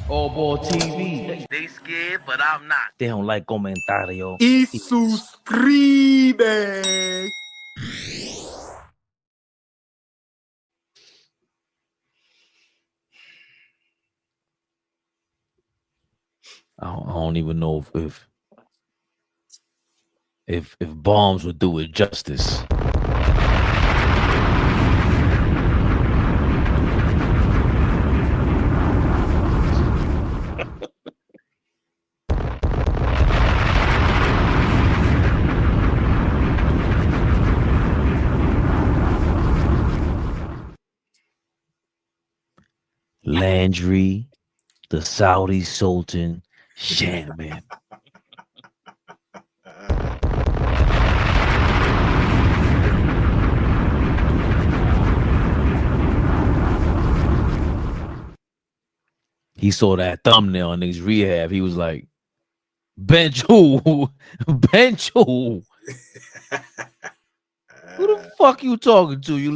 AllBall TV. They scared, but I'm not. They don't like comentario. Y suscribe. I don't even know if bombs would do it justice. Landry, the Saudi Sultan, Shamet. He saw that thumbnail on Knicks Rehab. He was like, bench who? Bench who? Who the fuck you talking to, you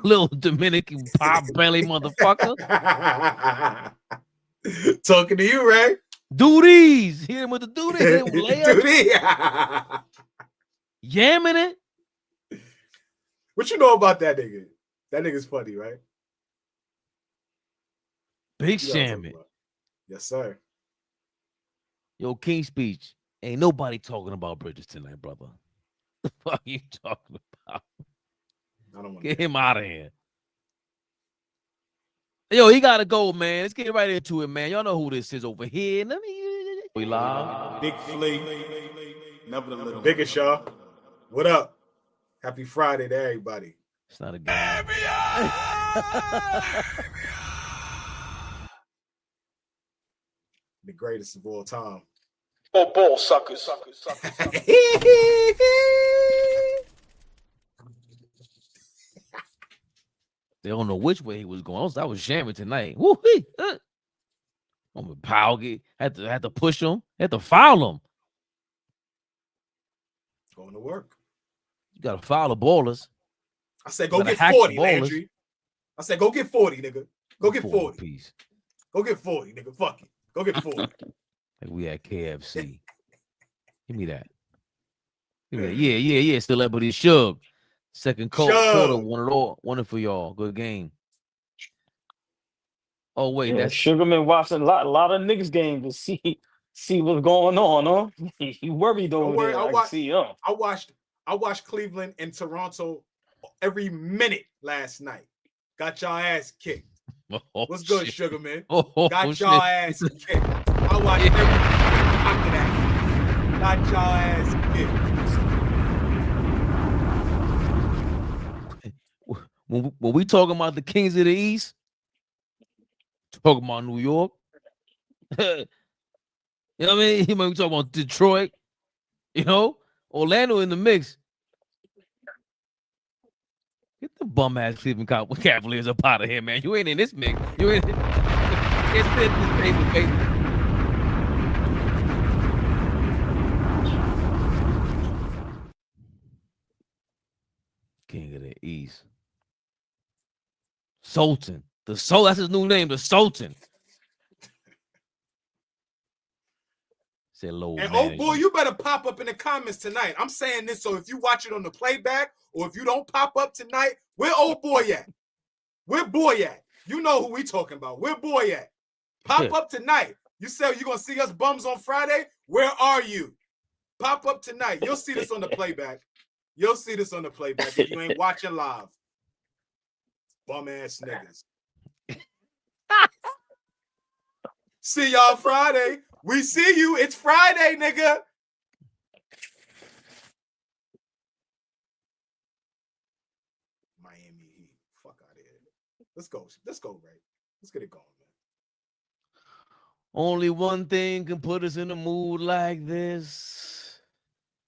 little Dominican pop belly motherfucker? Talking to you, Ray. Duties. Hit him with the duties. Duty. Yamming it. What you know about that nigga? That nigga's funny, right? Big You know what I'm talking Shamet. about. Yes, sir. Yo, King Speech. Ain't nobody talking about Bridges tonight, brother. The fuck you talking about? I don't want Get him out of here. Yo, he gotta go, man. Let's get right into it, man. Y'all know who this is over here. We live. Big Flee. Never the biggest, y'all. What up? Happy Friday to everybody. It's not a game. The greatest of all time. Oh, ball suckers. They don't know which way he was going. That was Shamet tonight. Woo-hee. Powell had to push him, had to foul him. Going to work. You gotta foul the ballers. I said, go get 40, Landry. I said, go get 40, nigga. Go get 40. Piece. Go get 40, nigga. Fuck it. Go get 40. Like we at KFC. Give me that. Give me that. Yeah. Still up, but he Shug. Second quarter, won it for y'all. Good game. Oh wait, Yeah, that's Sugarman watching a lot of Knicks games to see what's going on, huh? He worried over there. I watched Cleveland and Toronto every minute last night. Got y'all ass kicked. What's good, Sugarman? Got y'all ass kicked. I watched every after that. Got y'all ass kicked. when we talking about the Kings of the East, talking about New York. You know what I mean? He might be talking about Detroit, Orlando in the mix. Get the bum ass Cleveland Cavaliers up out of here, man. You ain't in this mix. You ain't in this table, baby. King of the East. Sultan. That's his new name, the Sultan. Say low. And oh boy, you better pop up in the comments tonight. I'm saying this so if you watch it on the playback or if you don't pop up tonight, where old boy at? Where boy at? You know who we talking about. Where boy at? Pop up tonight. You said you're gonna see us bums on Friday. Where are you? Pop up tonight. You'll see this on the playback. You'll see this on the playback if you ain't watching live. Bum ass niggas. See y'all Friday. We see you. It's Friday, nigga. Miami Heat. Fuck out of here. Let's go. Let's go, Ray. Let's get it going, man. Only one thing can put us in a mood like this,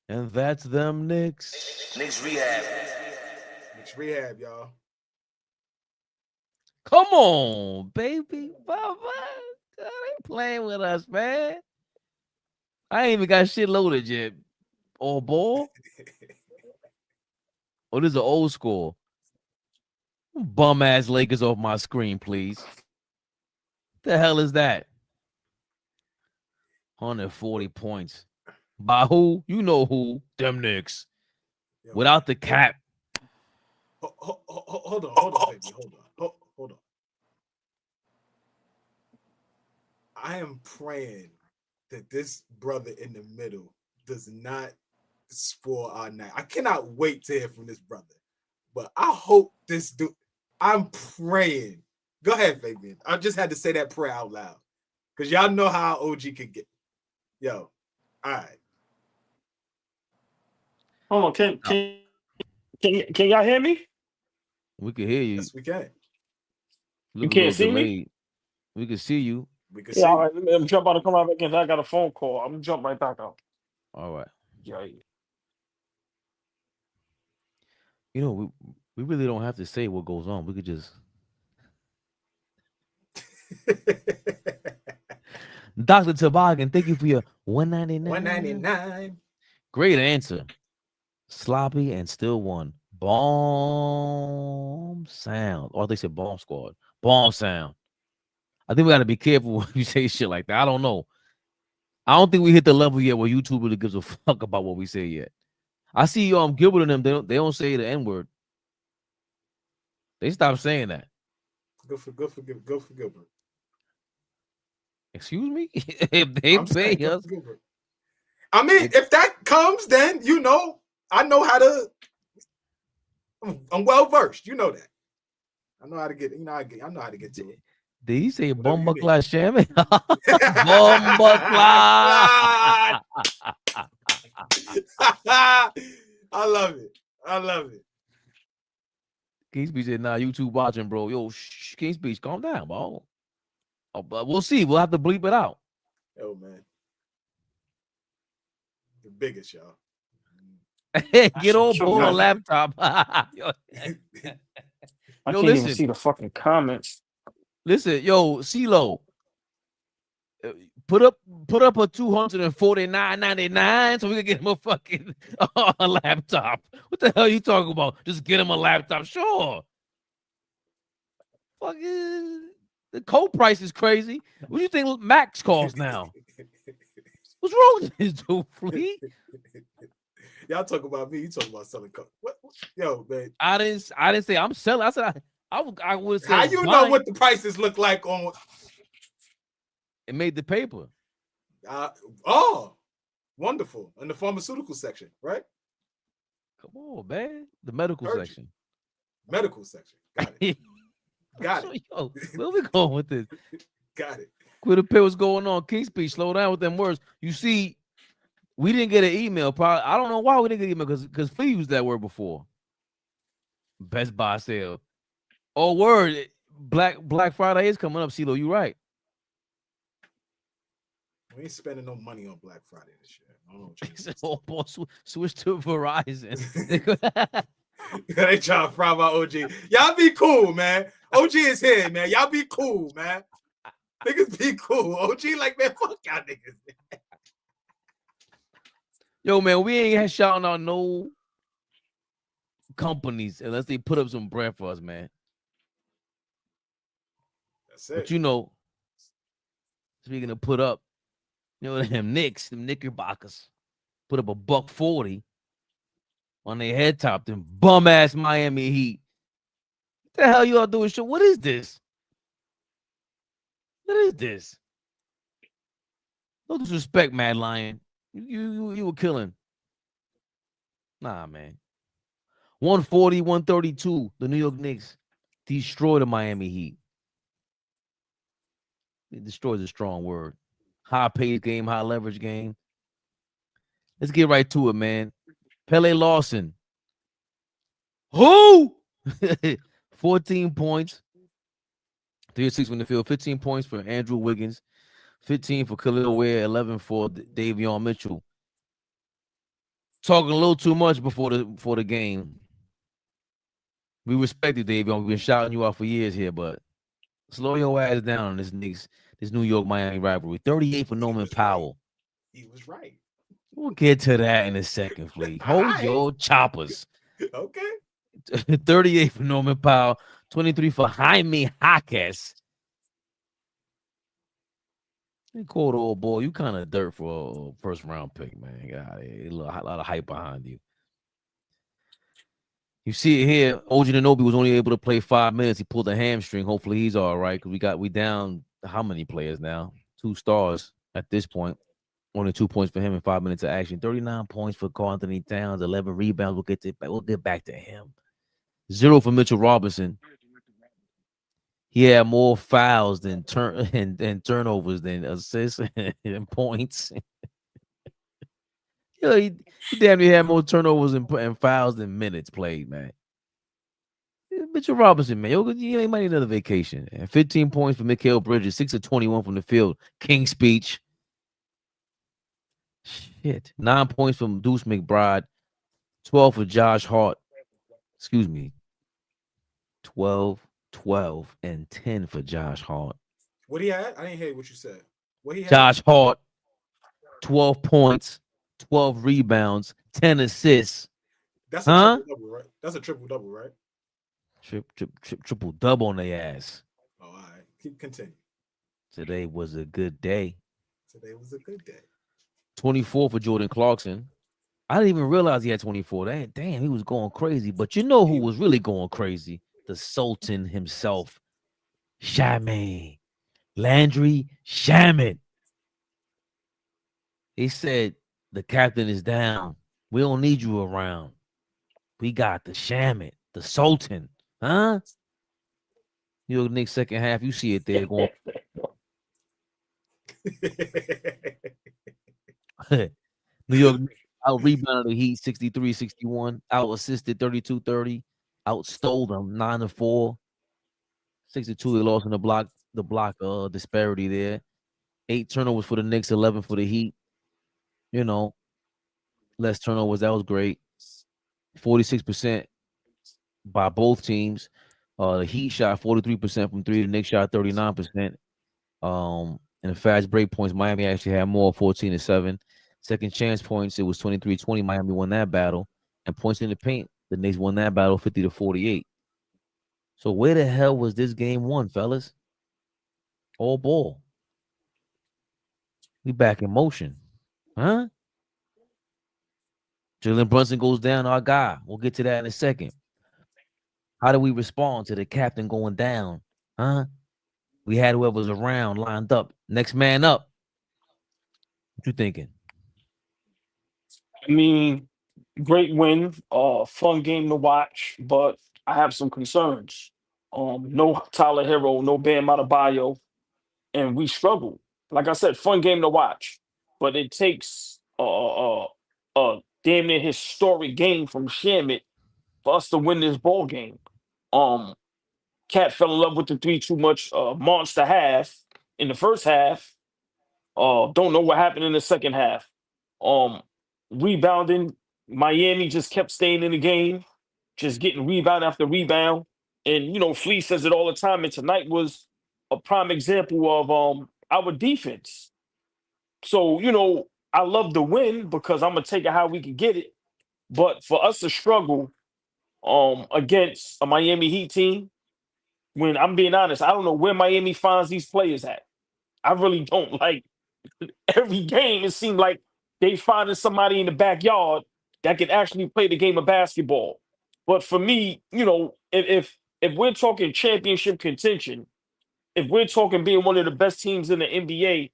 and that's them Knicks. Knicks Rehab. Knicks Rehab, y'all. Come on, baby. Baba. They ain't playing with us, man. I ain't even got shit loaded yet. AllBall. Oh, this is an old school. Bum ass Lakers off my screen, please. The hell is that? 140 points. By who? You know who. Them Knicks. Yo, Without the cap. Hold on, baby. Hold on. I am praying that this brother in the middle does not spoil our night. I cannot wait to hear from this brother. But I hope this dude, I'm praying. Go ahead, Fabian. I just had to say that prayer out loud. Because y'all know how OG could get. Yo, all right. Hold on, can y'all hear me? We can hear you. Yes, we can. Look You can't see me? We can see you. We can Yeah, see all right. Let me jump out and come right back in. I got a phone call. I'm gonna jump right back out. All right. Yeah. You know, we really don't have to say what goes on. We could just. Dr. Toboggan, thank you for your $1.99. $1.99. Great answer. Sloppy and still won. Bomb sound. Or they said bomb squad. Bomb sound. I think we got to be careful when you say shit like that. I don't know. I don't think we hit the level yet where YouTube really gives a fuck about what we say yet. I see Gilbert and them. They don't say the N-word. They stopped saying that. Go for Gilbert. Excuse me? If they pay us. I mean, if that comes, then you know, I know how to. I'm well versed. You know that. I know how to get. You know, I know how to get to it. Did he say Bomba Class Shamet? Bomba Class. I love it. I love it. King Speech said, nah, YouTube watching, bro. Yo, King Speech, calm down, bro. Oh, but we'll see. We'll have to bleep it out. Yo, man. The biggest, y'all. Get on board a laptop. Yo, I can't even see the fucking comments. Listen, yo, CeeLo, put up a $249.99 so we can get him a fucking a laptop. What the hell are you talking about? Just get him a laptop, sure. Fucking the coal price is crazy. What do you think Max costs now? What's wrong with this dude, Flee? Y'all talk about me. You talk about selling coke. What? Yo, man. I didn't say I'm selling. I said I would say. How you know what the prices look like on? It made the paper. Oh, wonderful. In the pharmaceutical section, right? Come on, man. The medical section. Medical section. Got it. Got it. Yo, where we going with this? Got it. Quit up here. What's going on? King Speech, slow down with them words. You see, we didn't get an email. Probably, I don't know why we didn't get an email because Flee used that word before. Best Buy sale. Oh, word. Black Friday is coming up, CeeLo. You right. We ain't spending no money on Black Friday this year. I don't know what oh, boy, switch to Verizon. They trying to fry my OG. Y'all be cool, man. OG is here, man. Y'all be cool, man. Niggas be cool. OG like, man, fuck y'all niggas. Yo, man, we ain't shouting out no companies unless they put up some bread for us, man. That's it. But you know, speaking of put up, you know, them Knicks, them Knickerbockers, put up $140 on their head top, them bum ass Miami Heat. What the hell y'all doing? Show? What is this? What is this? No disrespect, Mad Lion. You were killing. Nah, man. 140, 132. The New York Knicks destroyed the Miami Heat. Destroy is a strong word. High pace game, high leverage game. Let's get right to it, man. Pele Lawson. Who? 14 points. 3 of 6 from the field. 15 points for Andrew Wiggins. 15 for Khalil Ware. 11 for Davion Mitchell. Talking a little too much before the game. We respect you, Davion. We've been shouting you out for years here, but slow your ass down on this New York Miami rivalry. 38 for Norman Powell. He was right. We'll get to that in a second, Flee. Hold your choppers. Okay. 38 for Norman Powell. 23 for Jaime Jaquez. Quarter old boy, you kind of dirt for a first round pick, man. God, a lot of hype behind you. You see it here. OG Anunoby was only able to play 5 minutes. He pulled a hamstring. Hopefully he's all right because we down how many players now? 2 stars at this point. Only 2 points for him in 5 minutes of action. 39 points for Karl Anthony Towns. 11 rebounds. We'll get back to him. 0 for Mitchell Robinson. He had more fouls than turnovers than assists and points. He damn near had more turnovers and fouls than minutes played, man. Mitchell Robinson, man, you might need another vacation. And 15 points for Mikal Bridges, 6 of 21 from the field. King speech. Shit. 9 points from Deuce McBride. 12 for Josh Hart. Excuse me. 12, and 10 for Josh Hart. What he had? I didn't hear what you said. What he had? Josh Hart, 12 points, 12 rebounds, 10 assists. That's a triple-double, right? That's a triple-double, right? Triple-double on their ass. Oh, all right. Continue. Today was a good day. Today was a good day. 24 for Jordan Clarkson. I didn't even realize he had 24. Damn, he was going crazy. But you know who was really going crazy? The Sultan himself, Shamet, Landry Shamet. He said, the captain is down. We don't need you around. We got the Shamet, the Sultan. Huh? New York Knicks second half, you see it there going. New York out rebounded the Heat 63-61, out assisted 32-30, out stole them 9-4, 62. They lost in the block disparity there. 8 turnovers for the Knicks, 11 for the Heat. You know, less turnovers. That was great. 46% by both teams. The Heat shot 43% from 3. The Knicks shot 39%. And the fast break points, Miami actually had more, 14-7. Second chance points, it was 23-20. Miami won that battle. And points in the paint, the Knicks won that battle 50-48. So where the hell was this game won, fellas? All ball. We back in motion. Huh? Jalen Brunson goes down, our guy. We'll get to that in a second. How do we respond to the captain going down? Huh? We had whoever's around lined up. Next man up. What you thinking? I mean, great win, fun game to watch, but I have some concerns. No Tyler Hero, no Bam Adebayo, and we struggle. Like I said, fun game to watch, but it takes damn near historic game from Shamet for us to win this ball game. Cat fell in love with the three too much. Monster half in the first half. Don't know what happened in the second half. Rebounding, Miami just kept staying in the game, just getting rebound after rebound. And Flee says it all the time. And tonight was a prime example of our defense. So I love the win because I'm gonna take it how we can get it. But for us to struggle against a Miami Heat team, when I'm being honest, I don't know where Miami finds these players at. I really don't. Like every game, it seemed like they finding somebody in the backyard that can actually play the game of basketball. But for me, if we're talking championship contention, if we're talking being one of the best teams in the NBA,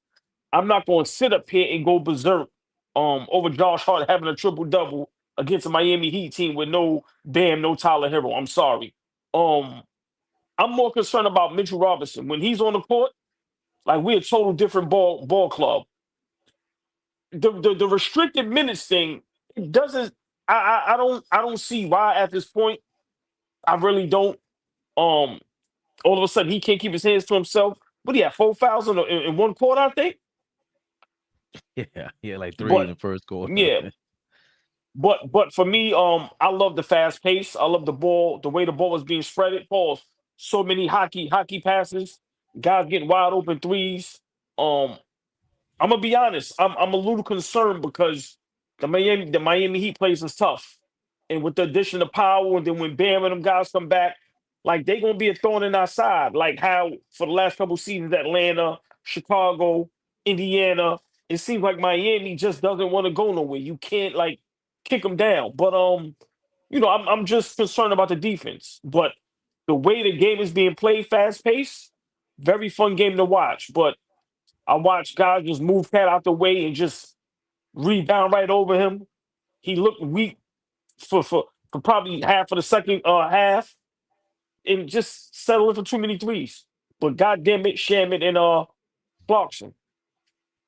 I'm not going to sit up here and go berserk over Josh Hart having a triple double against a Miami Heat team with no Bam, no Tyler Hero. I'm sorry. I'm more concerned about Mitchell Robinson when he's on the court. Like we're a total different ball club. The restricted minutes thing, it doesn't. I don't see why at this point. I really don't. All of a sudden he can't keep his hands to himself. But he had 4 fouls in one quarter, I think. Yeah, like 3 in the first quarter. Yeah. But for me, I love the fast pace. I love the ball, the way the ball was being spreaded. Pause. So many hockey passes, guys getting wide open threes. I'm gonna be honest. I'm a little concerned because the Miami Heat plays is tough, and with the addition of Powell, and then when Bam and them guys come back, like they gonna be a thorn in our side. Like how for the last couple seasons, Atlanta, Chicago, Indiana. It seems like Miami just doesn't want to go nowhere. You can't like kick them down. But I'm just concerned about the defense. But the way the game is being played, fast paced, very fun game to watch. But I watched guys just move Cat out the way and just rebound right over him. He looked weak for probably half of the second half and just settling for too many threes. But goddamn it, Shamet and Clarkson.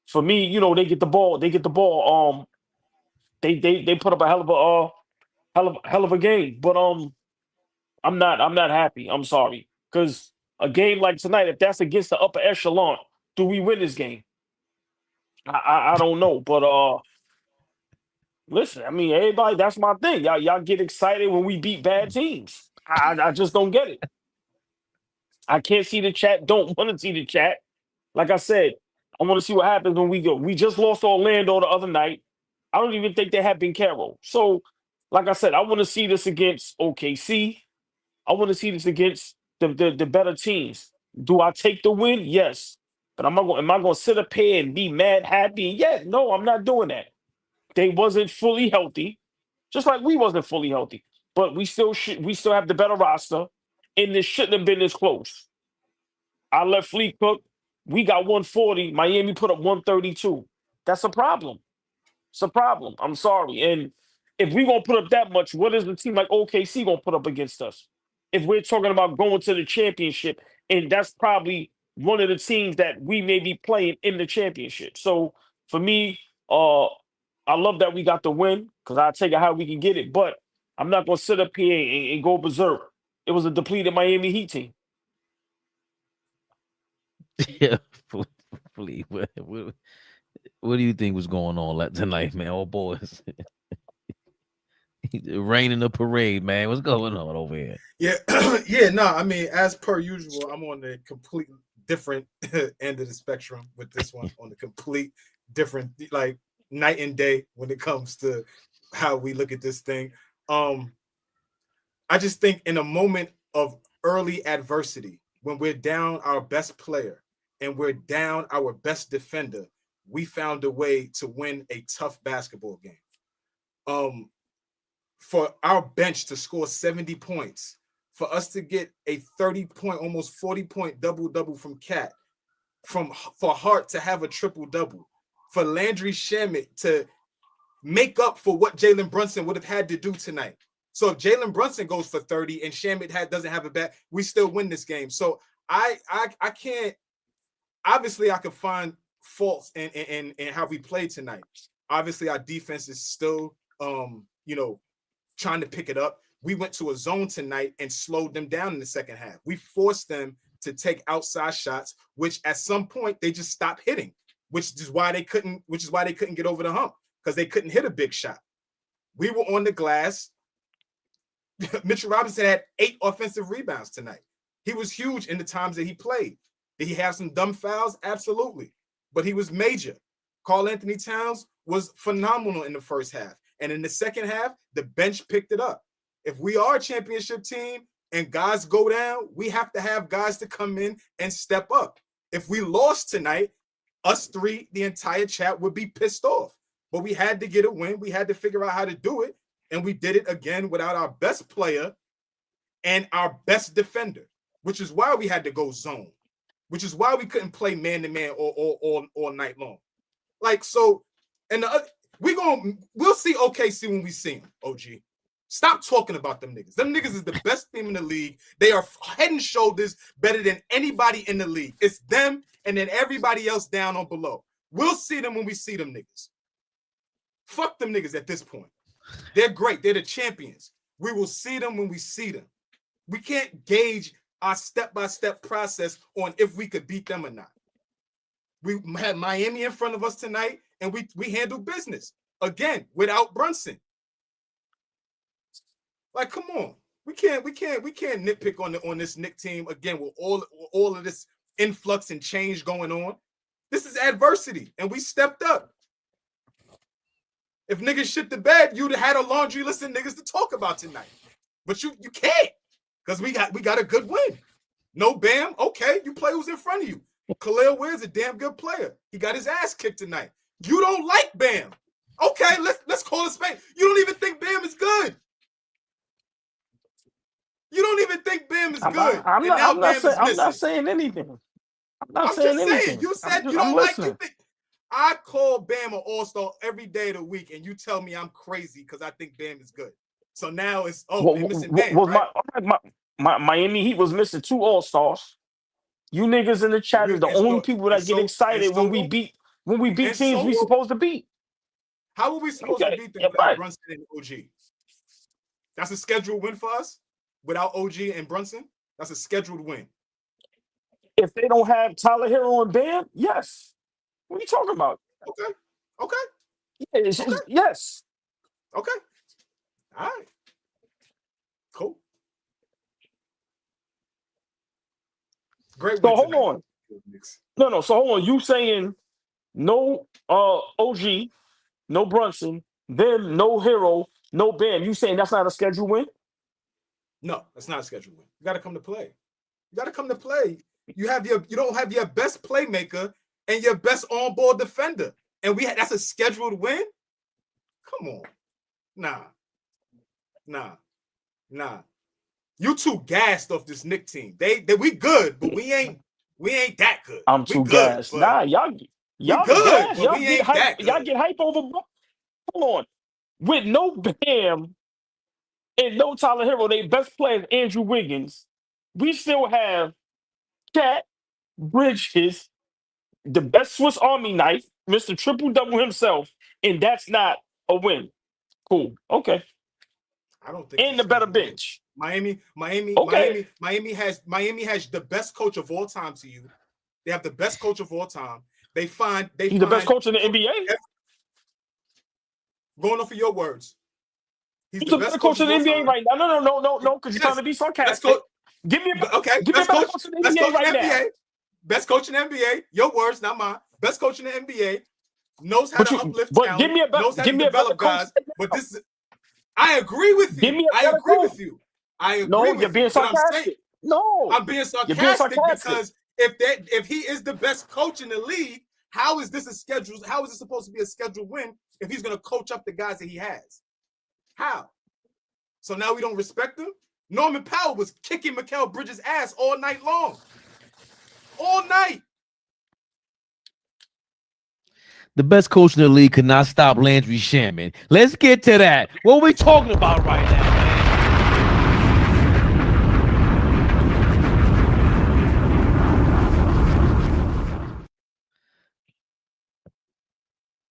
For me, they get the ball. They get the ball. They put up a hell of a game. But I'm not happy. I'm sorry. Because a game like tonight, if that's against the upper echelon, do we win this game? I don't know. But listen, I mean, everybody, that's my thing. Y'all get excited when we beat bad teams. I just don't get it. I can't see the chat. Don't want to see the chat. Like I said, I want to see what happens when we go. We just lost Orlando the other night. I don't even think they have been Carroll. So, like I said, I want to see this against OKC. I want to see this against the better teams. Do I take the win? Yes. But am I going to sit up here and be mad, happy? Yeah, no, I'm not doing that. They wasn't fully healthy, just like we wasn't fully healthy. But we still have the better roster, and this shouldn't have been this close. I let Flee cook. We got 140. Miami put up 132. That's a problem. It's a problem. I'm sorry. And if we're going to put up that much, what is the team like OKC going to put up against us? If we're talking about going to the championship, and that's probably one of the teams that we may be playing in the championship. So for me, I love that we got the win because I'll take it how we can get it. But I'm not going to sit up here and go berserk. It was a depleted Miami Heat team. Yeah, Flee. What do you think was going on tonight, man? Oh, boys. Rain in the parade, man. What's going on over here? Yeah, yeah, no, I mean, as per usual, I'm on the complete different end of the spectrum with this one, on the complete different, like, night and day when it comes to how we look at this thing. I just think in a moment of early adversity, when we're down our best player and we're down our best defender, we found a way to win a tough basketball game. For our bench to score 70 points, for us to get a 30-point, almost 40-point double-double from Cat, for Hart to have a triple-double, for Landry Shamet to make up for what Jalen Brunson would have had to do tonight. So if Jalen Brunson goes for 30 and Shamet doesn't have a bat, we still win this game. So I can't. Obviously, I can find faults in how we played tonight. Obviously, our defense is still, trying to pick it up. We went to a zone tonight and slowed them down in the second half. We forced them to take outside shots, which at some point they just stopped hitting, which is why they couldn't get over the hump, because they couldn't hit a big shot. We were on the glass. Mitchell Robinson had 8 offensive rebounds tonight. He was huge in the times that he played. Did he have some dumb fouls? Absolutely. But he was major. Karl Anthony Towns was phenomenal in the first half. And in the second half, the bench picked it up. If we are a championship team and guys go down, we have to have guys to come in and step up. If we lost tonight, us three, the entire chat would be pissed off. But we had to get a win. We had to figure out how to do it. And we did it again without our best player and our best defender, which is why we had to go zone, which is why we couldn't play man-to-man all night long. Like, so, and we'll see OKC when we see them, OG. Stop talking about them niggas. Them niggas is the best team in the league. They are head and shoulders better than anybody in the league. It's them and then everybody else down on below. We'll see them when we see them niggas. Fuck them niggas at this point. They're great. They're the champions. We will see them when we see them. We can't gauge our step-by-step process on if we could beat them or not. We had Miami in front of us tonight, and we handled business. Again, without Brunson. Like, come on. We can't nitpick on this Knicks team again with all of this influx and change going on. This is adversity, and we stepped up. If niggas shit the bed, you'd have had a laundry list of niggas to talk about tonight. But you can't, because we got a good win. No Bam, okay, you play who's in front of you. Khalil Where's a damn good player. He got his ass kicked tonight. You don't like Bam. Okay, let's call it spade. You don't even think Bam is good. You don't even think Bam is good. I'm not saying anything. I'm just anything. saying. You said you don't like. You think I call Bam an all-star every day of the week, and you tell me I'm crazy because I think Bam is good. So now it's they're missing Bam. Right? My Miami Heat was missing 2 all-stars. You niggas in the chat is the only people that get excited when we beat teams we supposed to beat. How are we supposed to beat them without Brunson and OG? That's a scheduled win for us. Without OG and Brunson, that's a scheduled win. If they don't have Tyler Hero and Bam, yes. What are you talking about? Okay. Yeah, yes. Okay. All right. Cool. Great. So hold on. No. So hold on. You saying no OG, no Brunson, then no Hero, no Bam. You saying that's not a scheduled win? No, that's not a scheduled win. You got to come to play. You don't have your best playmaker and your best on-ball defender, and that's a scheduled win. Come on, nah. You too gassed off this Knicks team. We good, but we ain't that good. I'm too gassed. Nah, y'all good. Y'all get hype. Y'all get hype over. Hold on, with no Bam and no Tyler Hero, their best player Andrew Wiggins. We still have Cat, Bridges, the best Swiss Army knife, Mr. Triple Double himself, and that's not a win. Cool. Okay. I don't think. And the better bench. Miami has the best coach of all time to you. They have the best coach of all time. He's the best coach in the NBA. Going off of your words. He's the best coach in the NBA right now. No, because you're trying to be sarcastic. Give me a best coach in the NBA right now. Best coach in the NBA. Your words, not mine. Best coach in the NBA. Knows how to uplift talent. Knows how to develop guys. But this is. I agree with you. I agree with you. No, you're being sarcastic. No, I'm being sarcastic because if he is the best coach in the league, how is this supposed to be a scheduled win if he's going to coach up the guys that he has? How? So now we don't respect him? Norman Powell was kicking Mikal Bridges' ass all night long. All night. The best coach in the league could not stop Landry Shamet. Let's get to that. What are we talking about right now, man?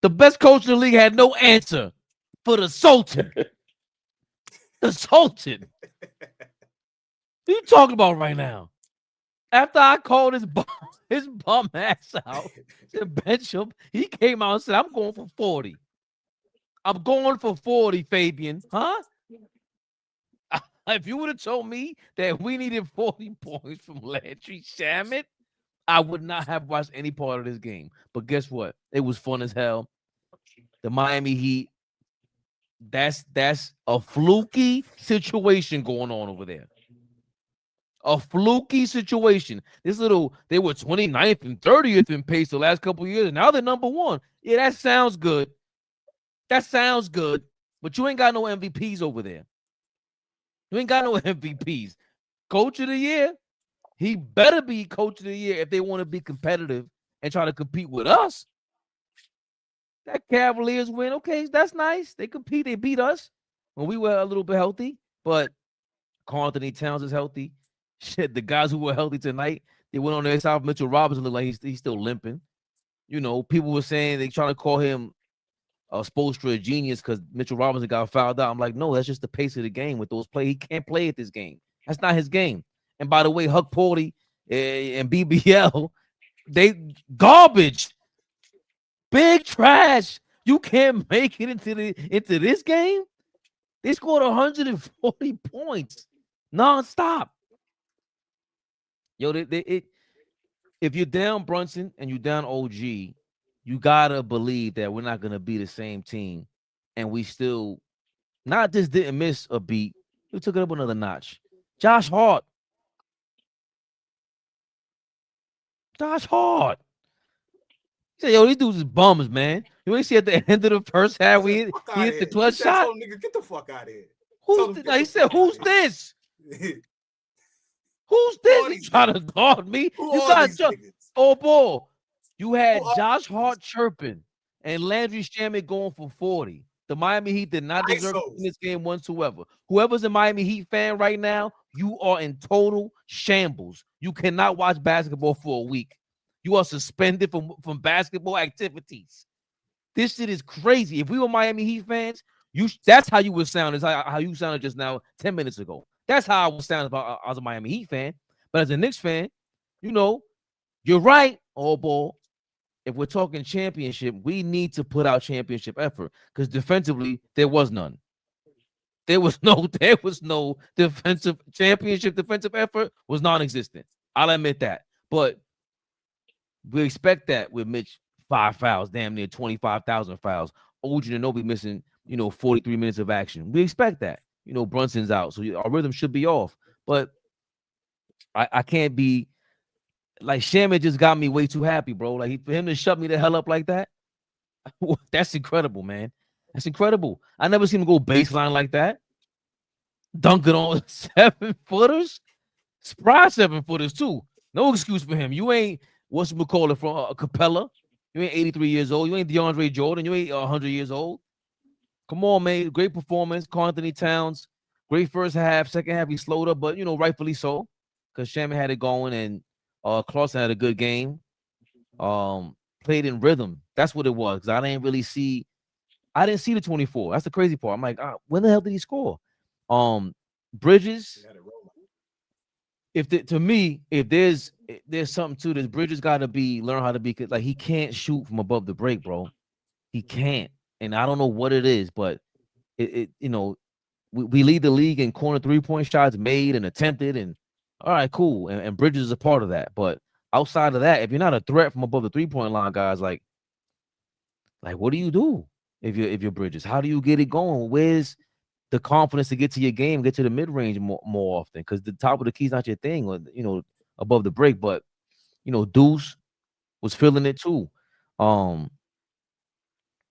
The best coach in the league had no answer for the Sultan. The Sultan. What are you talking about right now? After I called his bum ass out to bench him, he came out and said, I'm going for 40. I'm going for 40, Fabian. Huh? If you would have told me that we needed 40 points from Landry Shamet, I would not have watched any part of this game. But guess what? It was fun as hell. The Miami Heat, that's a fluky situation going on over there. A fluky situation. They were 29th and 30th in pace the last couple of years, and now they're number 1. Yeah, that sounds good. But you ain't got no MVPs over there. You ain't got no MVPs. Coach of the year, he better be coach of the year if they want to be competitive and try to compete with us. That Cavaliers win, okay, that's nice. They compete, they beat us when we were a little bit healthy, but Karl Anthony Towns is healthy. Shit, the guys who were healthy tonight, they went on their side. Mitchell Robinson looked like he's still limping. You know, people were saying they trying to call him a Spoelstra genius because Mitchell Robinson got fouled out. I'm like, no, that's just the pace of the game with those plays. He can't play at this game. That's not his game. And by the way, Huck Pauly and BBL, they garbage. Big trash. You can't make it into this game. They scored 140 points nonstop. Yo, if you're down Brunson and you're down OG, you gotta believe that we're not gonna be the same team, and we still not just didn't miss a beat, we took it up another notch. Josh Hart. Josh Hart. He said, yo, these dudes is bums, man. You ain't see at the end of the first half, I said, he fuck out hit of the here. clutch He said, shot. told him, nigga, get the fuck out of here. Who's Told him, this? get He the said, fuck who's outta here. this? Who's this? are He these trying to niggas? guard me. Who You are got these niggas? oh boy. You Who had are Josh these Hart chirping and Landry Shamet going for 40. The Miami Heat did not deserve to ISOs? win this game whatsoever. Whoever's a Miami Heat fan right now, you are in total shambles. You cannot watch basketball for a week. You are suspended from basketball activities. This shit is crazy. If we were Miami Heat fans, that's how you would sound. Is how you sounded just now 10 minutes ago. That's how I would sound about as a Miami Heat fan. But as a Knicks fan, you know, you're right, all ball. If we're talking championship, we need to put out championship effort because defensively there was none. There was no defensive effort was non-existent. I'll admit that. But we expect that with Mitch 5 fouls, damn near 25,000 fouls. OG Anunoby missing, 43 minutes of action. We expect that. Brunson's out, so our rhythm should be off. But I can't be like Shamet just got me way too happy, bro. Like for him to shut me the hell up like that, that's incredible, man. That's incredible. I never seen him go baseline like that. Dunk it on 7-footers. Surprise 7-footers too. No excuse for him. You ain't what's we call it from Capella. You ain't 83 years old. You ain't DeAndre Jordan. You ain't 100 years old. Come on, man. Great performance. Karl Anthony Towns. Great first half. Second half, he slowed up, but rightfully so. Because Shamet had it going and Clarkson had a good game. Played in rhythm. That's what it was. Because I didn't see the 24. That's the crazy part. I'm like, when the hell did he score? Bridges. If there's something to this, Bridges got to learn how to be like he can't shoot from above the break, bro. He can't, and I don't know what it is, but we lead the league in corner 3-point shots made and attempted, and all right, cool, and Bridges is a part of that. But outside of that, if you're not a threat from above the 3-point line, guys, like what do you do if you're Bridges? How do you get it going? Where's the confidence to get to your game, get to the mid-range more often? Because the top of the key is not your thing, or above the break. But Deuce was feeling it too. But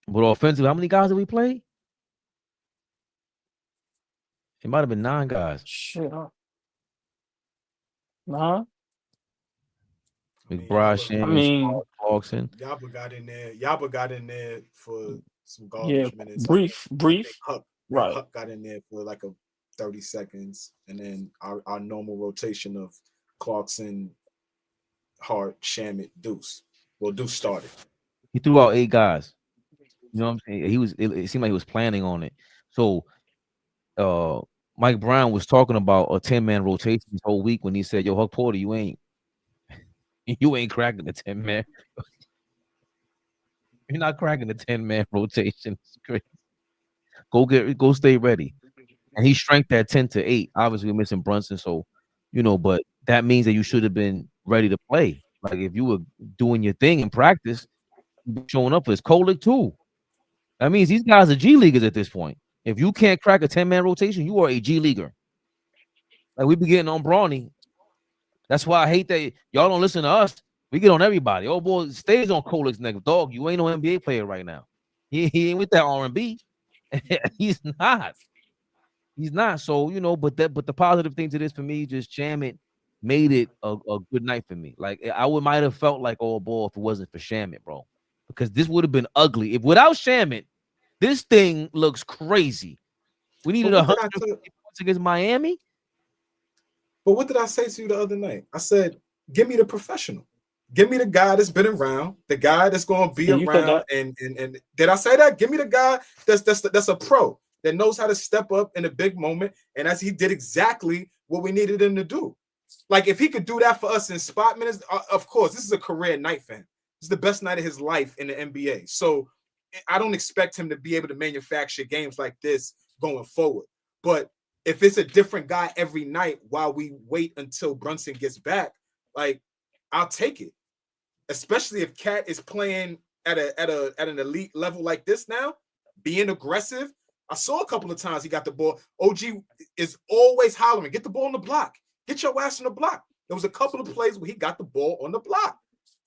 offensively, how many guys did we play? It might have been 9 guys. Shit. Nah. McBride, Shamet, Clarkson. Yaba got in there for some garbage minutes. Brief. Huck got in there for like 30 seconds, and then our normal rotation of Clarkson, Hart, Shamet, Deuce. Well, Deuce started. He threw out 8 guys. You know what I'm saying? It seemed like he was planning on it. So Mike Brown was talking about a 10-man rotation this whole week when he said, yo, Huck Porter, you ain't cracking the 10-man. You're not cracking the 10-man rotation. It's crazy. Go stay ready. And he shrank that 10 to 8. Obviously, we're missing Brunson, so but that means that you should have been ready to play. Like if you were doing your thing in practice, showing up as Kolik too. That means these guys are G leaguers at this point. If you can't crack a 10-man rotation, you are a G leaguer. Like we be getting on Brawny. That's why I hate that y'all don't listen to us. We get on everybody. Oh boy, stays on Kolik's neck. Dog, you ain't no NBA player right now. He ain't with that R&B. He's not. So but the positive thing to this for me, just Shamet made it a good night for me. Like I might have felt like boy if it wasn't for Shamet, bro, because this would have been ugly. If without Shamet, this thing looks crazy. We needed 150 points against Miami. But what did I say to you the other night? I said, give me the professional. Give me the guy that's been around, the guy that's going to be around. And did I say that? Give me the guy that's a pro, that knows how to step up in a big moment. And as he did exactly what we needed him to do. Like if he could do that for us in spot minutes, of course, this is a career night for him. This is the best night of his life in the NBA. So I don't expect him to be able to manufacture games like this going forward. But if it's a different guy every night while we wait until Brunson gets back, like I'll take it. Especially if Cat is playing at an elite level like this now, being aggressive. I saw a couple of times he got the ball. OG is always hollering, get the ball on the block. Get your ass on the block. There was a couple of plays where he got the ball on the block.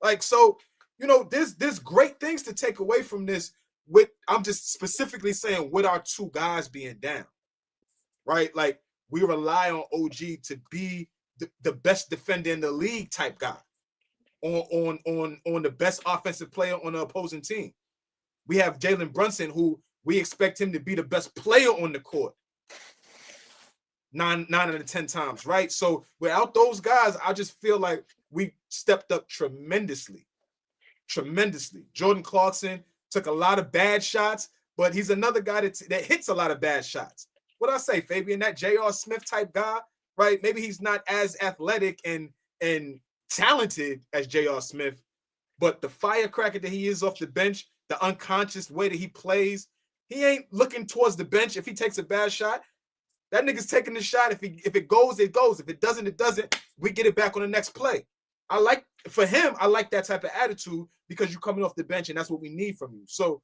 Like, so, there's great things to take away from this. I'm just specifically saying with our two guys being down, right? Like, we rely on OG to be the best defender in the league type guy on the best offensive player on the opposing team. We have Jalen Brunson, who we expect him to be the best player on the court 9 out of 10 times, right? So without those guys, I just feel like we stepped up tremendously. Jordan Clarkson took a lot of bad shots, but he's another guy that hits a lot of bad shots. What I say, Fabian, that J.R. Smith type guy, right? Maybe he's not as athletic and talented as J.R. Smith, but the firecracker that he is off the bench, the unconscious way that he plays, he ain't looking towards the bench. If he takes a bad shot, that nigga's taking the shot. If it goes, it goes. If it doesn't, it doesn't. We get it back on the next play. I like that type of attitude because you're coming off the bench and that's what we need from you. So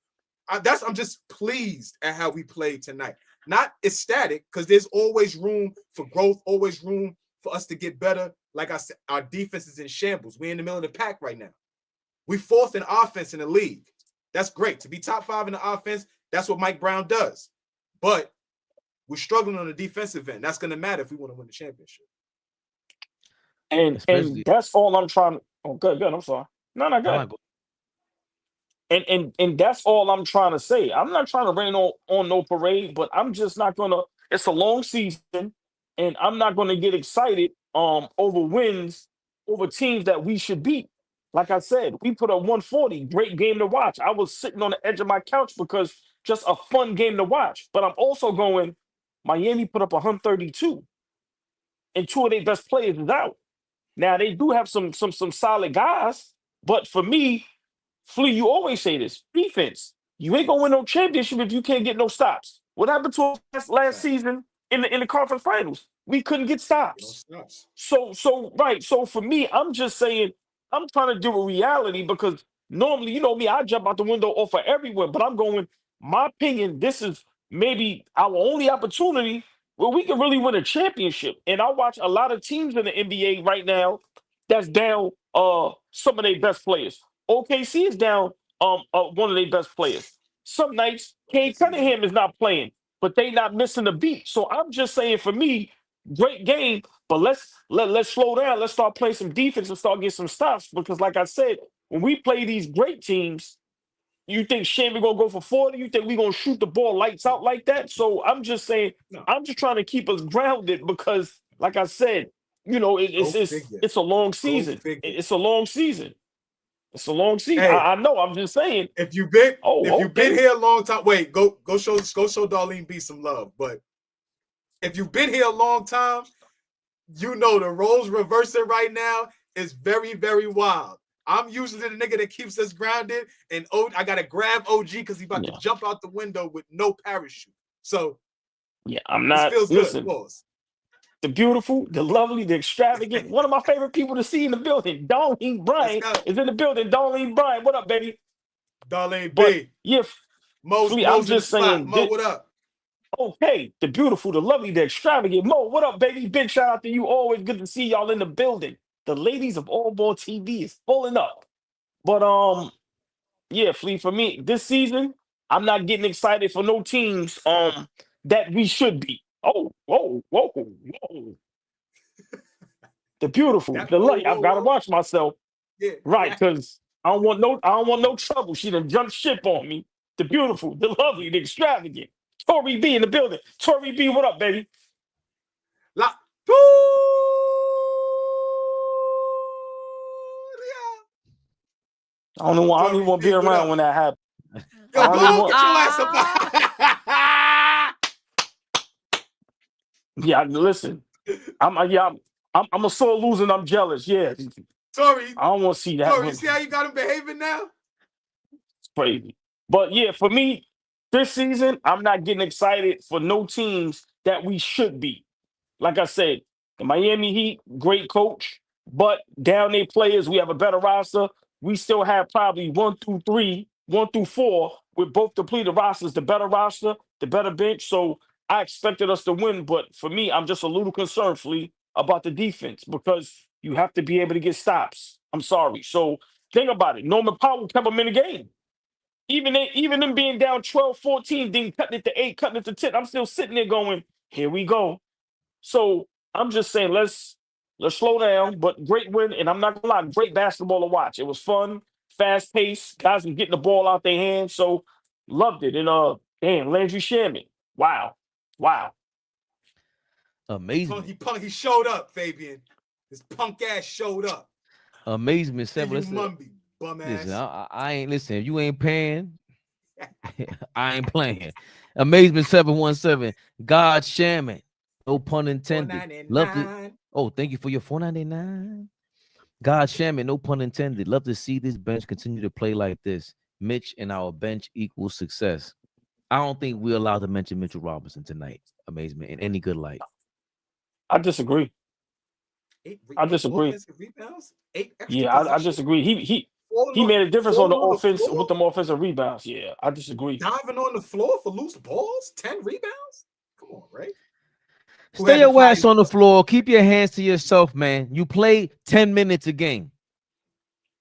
I'm just pleased at how we played tonight. Not ecstatic because there's always room for growth, always room for us to get better. Like I said, our defense is in shambles. We're in the middle of the pack right now. We 4th in offense in the league. That's great. To be top 5 in the offense, that's what Mike Brown does. But we're struggling on the defensive end. That's going to matter if we want to win the championship. And that's all I'm trying to. Oh, good. I'm sorry. No, good. And that's all I'm trying to say. I'm not trying to rain on no parade, but I'm just not gonna. It's a long season, and I'm not gonna get excited over wins over teams that we should beat. Like I said, we put up 140. Great game to watch. I was sitting on the edge of my couch because just a fun game to watch. But I'm also going. Miami put up 132, and 2 of their best players is out. Now they do have some solid guys, but for me, Flee, you always say this: defense. You ain't gonna win no championship if you can't get no stops. What happened to us last season in the conference finals? We couldn't get stops. So for me, I'm just saying I'm trying to deal with reality because normally, you know me, I jump out the window off of everywhere, but I'm going. My opinion, this is maybe our only opportunity where we can really win a championship. And I watch a lot of teams in the NBA right now that's down some of their best players. OKC is down one of their best players. Some nights, Cade Cunningham is not playing, but they not missing a beat. So I'm just saying, for me, great game, but let's slow down. Let's start playing some defense and start getting some stops. Because like I said, when we play these great teams, you think Shamet gonna go for 40? You think we gonna shoot the ball lights out like that? So I'm just saying, I'm just trying to keep us grounded because, like I said, it's a long season. It's a long season. It's a long season. Hey, I know. I'm just saying. If you've been here a long time, wait, go show Darlene B some love. But if you've been here a long time, the roles reversing right now is very, very wild. I'm usually the nigga that keeps us grounded, and I gotta grab OG because he's about to jump out the window with no parachute. So I'm not. Feels listen, good. The beautiful, the lovely, the extravagant. One of my favorite people to see in the building, Darlene Bryan, is in the building. Darlene Bryan, what up, baby? Darlene B. Yeah, I'm just saying. Mo, what up? Okay, the beautiful, the lovely, the extravagant. Mo, what up, baby? Big shout out to you. Always good to see y'all in the building. The ladies of AllBall TV is pulling up. But Flee, for me, this season, I'm not getting excited for no teams that we should be. Oh, whoa. The beautiful, the light. I've got to watch myself. Yeah, right, because I don't want no trouble. She done jumped ship on me. The beautiful, the lovely, the extravagant. Tori B in the building. Tori B, what up, baby? I don't even want to be around when that happens. Yo, go get your ass up. Yeah, listen. I'm a sore loser and I'm jealous. Yeah. Tori, I don't want to see that. Tori, see how you got him behaving now? It's crazy. But yeah, for me, this season, I'm not getting excited for no teams that we should be. Like I said, the Miami Heat, great coach, but down there players, we have a better roster. We still have probably 1 through 4 with both depleted rosters, the better roster, the better bench. So I expected us to win, but for me, I'm just a little concerned, Flee, about the defense because you have to be able to get stops. I'm sorry. So Think about it. Norman Powell kept them in the game. Even them being down 12-14, then cutting it to 8, cutting it to 10. I'm still sitting there going, here we go. So I'm just saying, let's slow down, but great win. And I'm not gonna lie, great basketball to watch. It was fun, fast paced. Guys were getting the ball out their hands. So loved it. And damn, Landry Shamet. Wow. Amazing. He showed up, Fabian. His punk ass showed up. Amazement 7. Mumby, bum ass. Listen, I ain't listen. If you ain't paying, I ain't playing. Amazement 717. God Shamet. No pun intended. Love to. Oh, thank you for your $4.99. God Shamet. No pun intended. Love to see this bench continue to play like this. Mitch and our bench equals success. I don't think we're allowed to mention Mitchell Robinson tonight. Amazement in any good light. I disagree. I disagree. Rebounds? Yeah, I disagree. He made a difference on the offense with them offensive rebounds. Yeah, I disagree. Diving on the floor for loose balls, 10 rebounds. Come on, right? Stay your ass on the floor. Keep your hands to yourself, man. You play 10 minutes a game.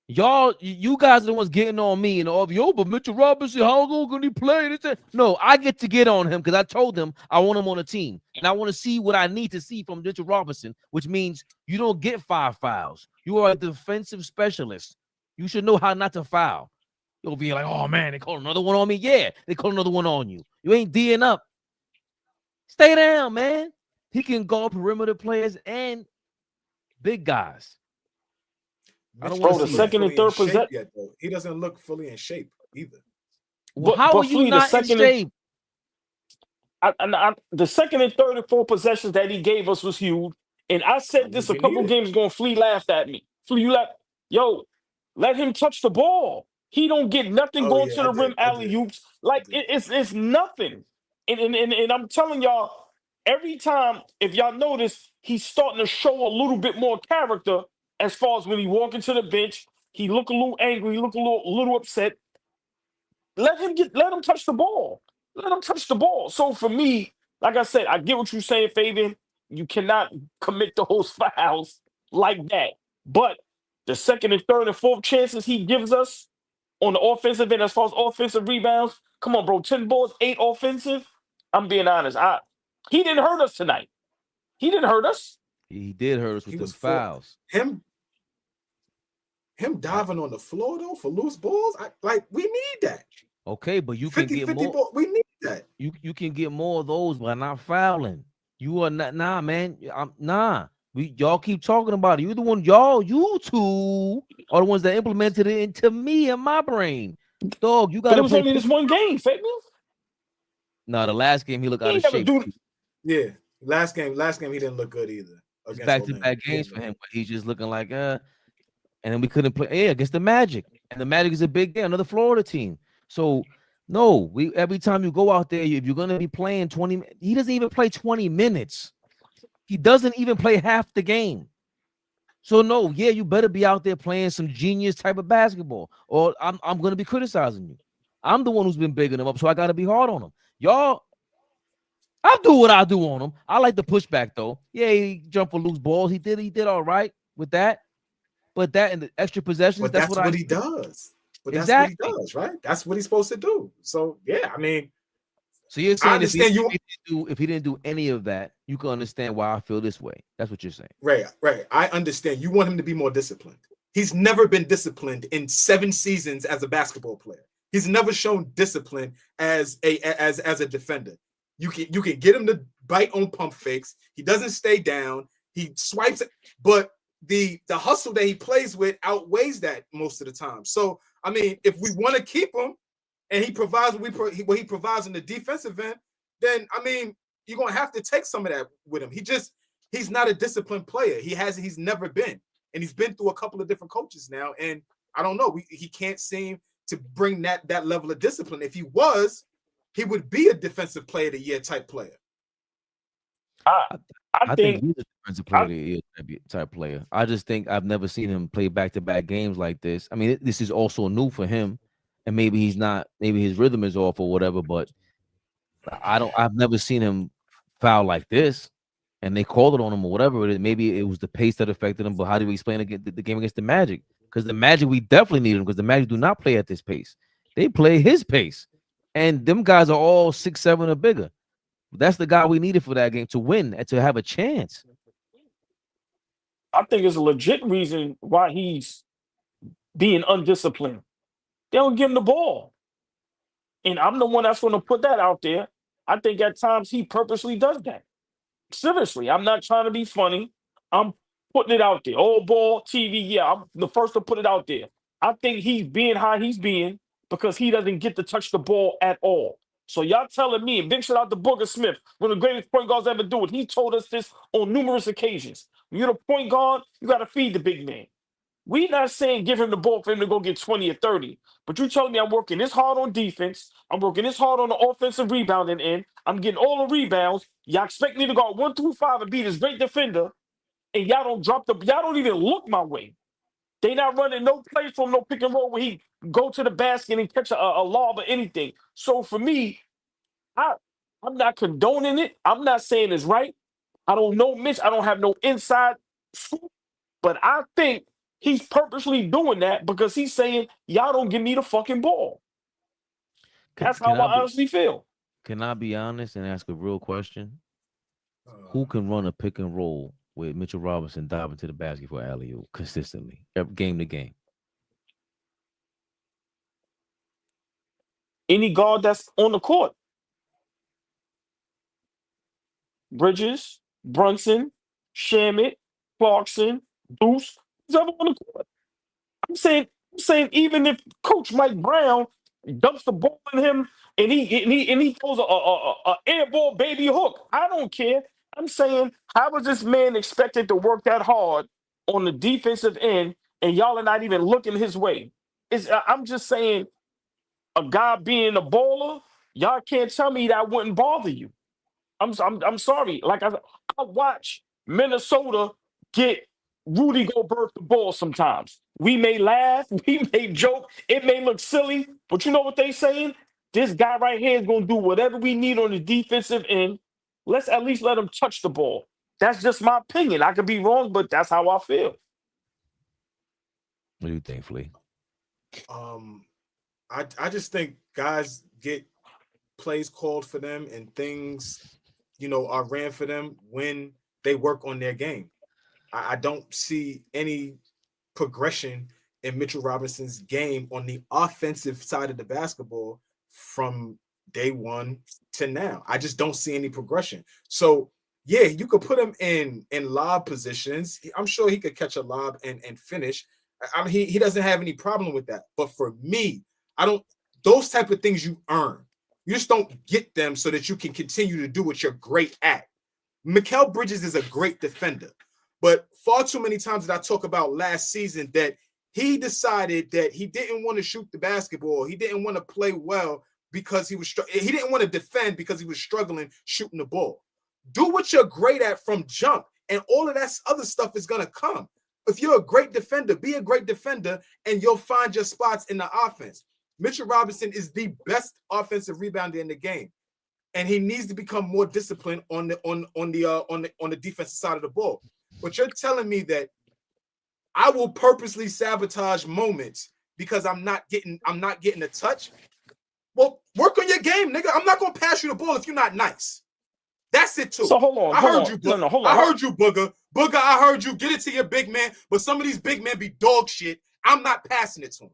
Y'all, you guys are the ones getting on me and all of you, but Mitchell Robinson, how long can he play? No, I get to get on him because I told him I want him on a team. And I want to see what I need to see from Mitchell Robinson, which means you don't get 5 fouls. You are a defensive specialist. You should know how not to foul. You'll be like, oh, man, they called another one on me. Yeah, they called another one on you. You ain't D'ing up. Stay down, man. He can guard perimeter players and big guys. I don't want to see second and third possession. He doesn't look fully in shape either. Well, how are you not in shape? The second and third and fourth possessions that he gave us was huge. And I said this a couple games ago, and Flee laughed at me. Flee, you laughed. Yo, let him touch the ball. He don't get nothing going to the rim alley-oops. Like, it's nothing. And I'm telling y'all, every time, if y'all notice, he's starting to show a little bit more character. As far as when he walk into the bench, he look a little angry, he look a little upset. Let him touch the ball. Let him touch the ball. So for me, like I said, I get what you're saying, Fabian. You cannot commit those fouls like that. But the second and third and fourth chances he gives us on the offensive end, as far as offensive rebounds, come on, bro, 10 balls, 8 offensive. I'm being honest. He didn't hurt us tonight. He didn't hurt us. He did hurt us with the fouls. Him diving on the floor though for loose balls, we need that. Okay, but you can get more. We need that. You can get more of those by not fouling. You are not man. Y'all keep talking about it. You the one. You two are the ones that implemented it into me and my brain. Dog, you got. But it was only this one game, Fabian. No, the last game he looked out of shape. Yeah, last game he didn't look good either. Back-to-back games for him, but he's just looking like and then we couldn't play against the Magic. And the Magic is a big game, another Florida team. So, no, every time you go out there, if you're going to be playing 20, he doesn't even play 20 minutes. He doesn't even play half the game. So, no, you better be out there playing some genius type of basketball, or I'm going to be criticizing you. I'm the one who's been bigging him up, so I got to be hard on him. Y'all, I'll do what I do on him. I like the pushback, though. Yeah, he jumped for loose balls. He did all right with that. But that and the extra possessions, that's what he does. But exactly. That's what he does, right? That's what he's supposed to do. So, yeah, I mean. So you're saying if he didn't do any of that, you can understand why I feel this way. That's what you're saying. Right. I understand. You want him to be more disciplined. He's never been disciplined in 7 seasons as a basketball player. He's never shown discipline as a defender. You can get him to bite on pump fakes. He doesn't stay down. He swipes it, but the hustle that he plays with outweighs that most of the time. So, I mean, if we want to keep him and he provides what he provides in the defensive end, then, I mean, you're going to have to take some of that with him. He's not a disciplined player. He's never been. And he's been through a couple of different coaches now. And I don't know, he can't seem to bring that level of discipline. If he was, he would be a defensive player of the year type player. I think he's a defensive player of the year type player. I just think I've never seen him play back-to-back games like this. I mean, this is also new for him, and maybe his rhythm is off or whatever, but I've never seen him foul like this, and they called it on him or whatever. Maybe it was the pace that affected him, but how do we explain the game against the Magic? Because the Magic, we definitely need him because the Magic do not play at this pace. They play his pace. And them guys are all 6'7" or bigger. That's the guy we needed for that game to win and to have a chance. I think it's a legit reason why he's being undisciplined. They don't give him the ball. And I'm the one that's going to put that out there. I think at times he purposely does that. Seriously, I'm not trying to be funny. I'm putting it out there. AllBall TV, yeah, I'm the first to put it out there. I think he's being how he's being because he doesn't get to touch the ball at all. So y'all telling me, and big shout out to Booger Smith, one of the greatest point guards ever do it. He told us this on numerous occasions. When you're the point guard, you got to feed the big man. We not saying give him the ball for him to go get 20 or 30, but you telling me I'm working this hard on defense, I'm working this hard on the offensive rebounding end, I'm getting all the rebounds. Y'all expect me to go 1 through 5 and be this great defender, and y'all don't even look my way. They not running no plays from no pick and roll where he go to the basket and catch a lob or anything. So for me, I'm not condoning it. I'm not saying it's right. I don't know Mitch. I don't have no inside scoop, but I think he's purposely doing that because he's saying, y'all don't give me the fucking ball. That's how I honestly feel. Can I be honest and ask a real question? Who can run a pick and roll with Mitchell Robinson diving to the basket for alley-oop consistently, game to game? Any guard that's on the court. Bridges, Brunson, Shamet, Clarkson, Deuce, who's ever on the court. I'm saying even if Coach Mike Brown dumps the ball in him and he throws a air ball baby hook, I don't care. I'm saying, how was this man expected to work that hard on the defensive end and y'all are not even looking his way? I'm just saying, a guy being a baller, y'all can't tell me that wouldn't bother you. I'm sorry. Like I watch Minnesota get Rudy Gobert the ball sometimes. We may laugh, we may joke, it may look silly, but you know what they saying? This guy right here is going to do whatever we need on the defensive end. Let's at least let him touch the ball. That's just my opinion. I could be wrong, but that's how I feel. What do you think, Flee? I just think guys get plays called for them and things, are ran for them when they work on their game. I don't see any progression in Mitchell Robinson's game on the offensive side of the basketball from day one to now. I just don't see any progression. So yeah, you could put him in lob positions. I'm sure he could catch a lob and finish. I mean, he doesn't have any problem with that. But for me, those type of things you earn. You just don't get them so that you can continue to do what you're great at. Mikal Bridges is a great defender, but far too many times that I talk about last season that he decided that he didn't want to shoot the basketball. He didn't want to play well because he didn't want to defend because he was struggling shooting the ball. Do what you're great at from jump, and all of that other stuff is going to come. If you're a great defender, be a great defender, and you'll find your spots in the offense. Mitchell Robinson is the best offensive rebounder in the game, and he needs to become more disciplined on the defensive side of the ball. But you're telling me that I will purposely sabotage moments because I'm not getting a touch? Well, work on your game, nigga. I'm not gonna pass you the ball if you're not nice. That's it too. So hold on. I heard you, Booger. Booger, I heard you. Get it to your big man, but some of these big men be dog shit. I'm not passing it to him.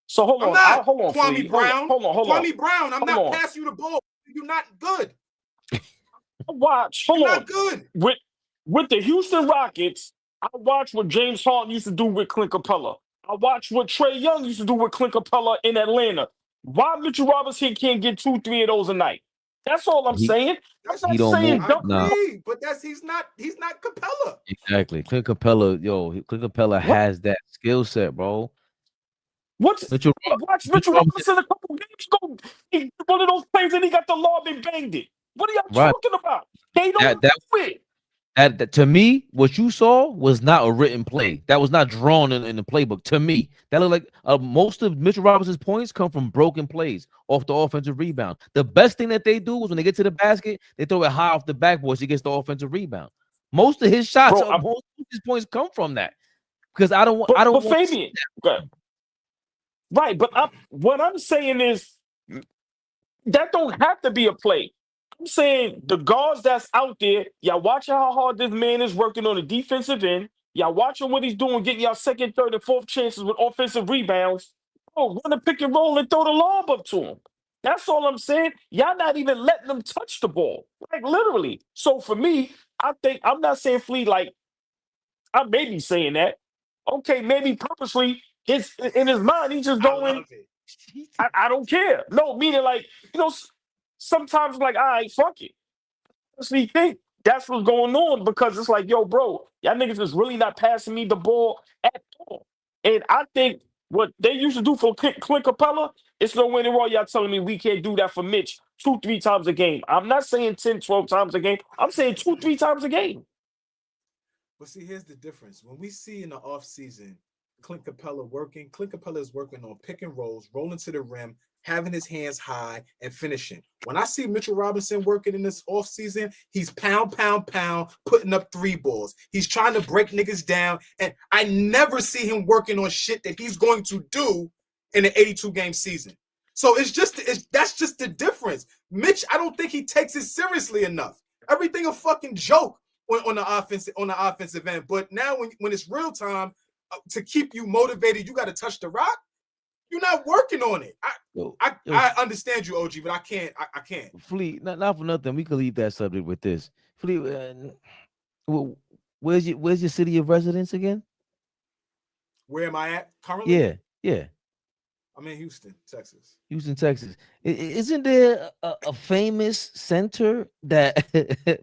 So hold on. Hold on, Kwame Brown. Hold on. Kwame Brown. I'm not passing you the ball. You're not good. You're not good. With the Houston Rockets, I watched what James Harden used to do with Clint Capella. I watched what Trae Young used to do with Clint Capella in Atlanta. Why Mitchell Robinson can't get 2-3 of those a night? That's all I'm saying. That's not saying but he's not Capella. Exactly. Clint Capella has that skill set, bro. Watch Mitchell Robinson a couple games ago. He did one of those plays and he got the lob and banged it. What are y'all talking about? They don't do it. That to me, what you saw was not a written play. That was not drawn in the playbook. To me, that looked like most of Mitchell Robinson's points come from broken plays off the offensive rebound. The best thing that they do is when they get to the basket, they throw it high off the backboard so he gets the offensive rebound. Most of his shots, most of his points come from that. because I don't want. I don't But want. Fabian, okay. Right, but what I'm saying is that don't have to be a play. I'm saying the guards that's out there, y'all watching how hard this man is working on the defensive end. Y'all watching what he's doing, getting y'all second, third, and fourth chances with offensive rebounds. Oh, run a pick and roll and throw the lob up to him. That's all I'm saying. Y'all not even letting them touch the ball, like literally. So for me, I think I'm not saying Flee like I may be saying that. Okay, maybe purposely, in his mind, he's just I going. love it. I don't care. No, meaning like, sometimes like, all right, fuck it. Honestly think that's what's going on because it's like, yo, bro, y'all niggas is really not passing me the ball at all. And I think what they used to do for Clint Capella, it's no way in the world y'all telling me we can't do that for Mitch 2-3 times a game. I'm not saying 10, 12 times a game. I'm saying 2-3 times a game. But see, here's the difference. When we see in the offseason Clint Capella working, Clint Capella is working on pick and rolls, rolling to the rim, having his hands high, and finishing. When I see Mitchell Robinson working in this offseason, he's pound, putting up 3 balls. He's trying to break niggas down. And I never see him working on shit that he's going to do in an 82-game season. So that's just the difference. Mitch, I don't think he takes it seriously enough. Everything a fucking joke on the offensive end. But now when it's real time, to keep you motivated, you got to touch the rock. You're not working on it. I understand you, OG, but I can't. I can't. Flee, not for nothing. We could leave that subject with this. Flee, where's your city of residence again? Where am I at currently? Yeah. I'm in Houston, Texas. Houston, Texas. Isn't there a famous center that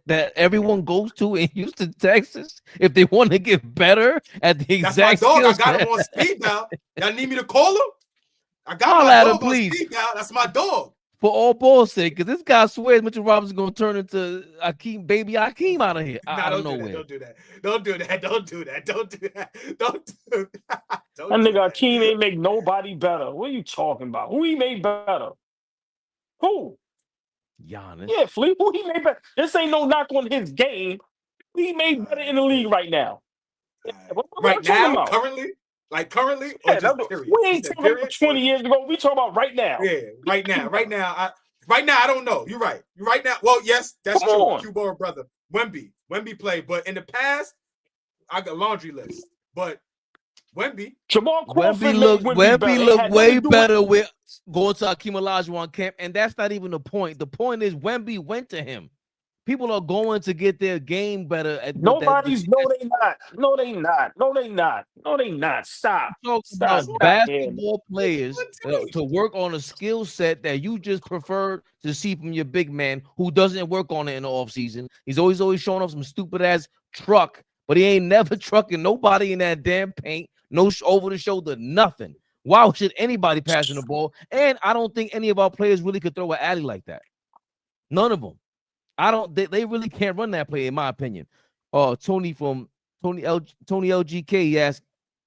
that everyone goes to in Houston, Texas, if they want to get better at the exact? That's my dog. I got him on speed dial. Y'all need me to call him? I got my dog on speed dial. That's my dog. For all ball's sake, because this guy swears Mitchell Robinson's gonna turn into baby Akeem out of here. Out of nowhere. Don't do that. Don't do that. Don't do that. Don't do that. Don't do that. That nigga Akeem ain't make nobody better. What are you talking about? Who he made better? Who? Giannis. Yeah, Flee. Who he made better? This ain't no knock on his game. Who he made better in the league right now? Right now, currently? Like currently? Yeah, period? We ain't talking about 20 years ago. We talking about right now. Yeah, right now. Right now, I don't know. You're right. Right now, well, yes, that's true. Cuba brother. Wemby played, but in the past, I got laundry list. But Jamal Crawford Wemby looked way better with going to Akeem Olajuwon camp, and that's not even the point. The point is Wemby went to him. People are going to get their game better. No, they not. No, they not. No, they not. No, they not. Stop. Stop basketball players to work on a skill set that you just prefer to see from your big man who doesn't work on it in the offseason. He's always showing off some stupid ass truck, but he ain't never trucking nobody in that damn paint. No over the shoulder, nothing. Why should anybody passing the ball? And I don't think any of our players really could throw an alley like that. None of them. They really can't run that play, in my opinion. Tony LGK, he asked,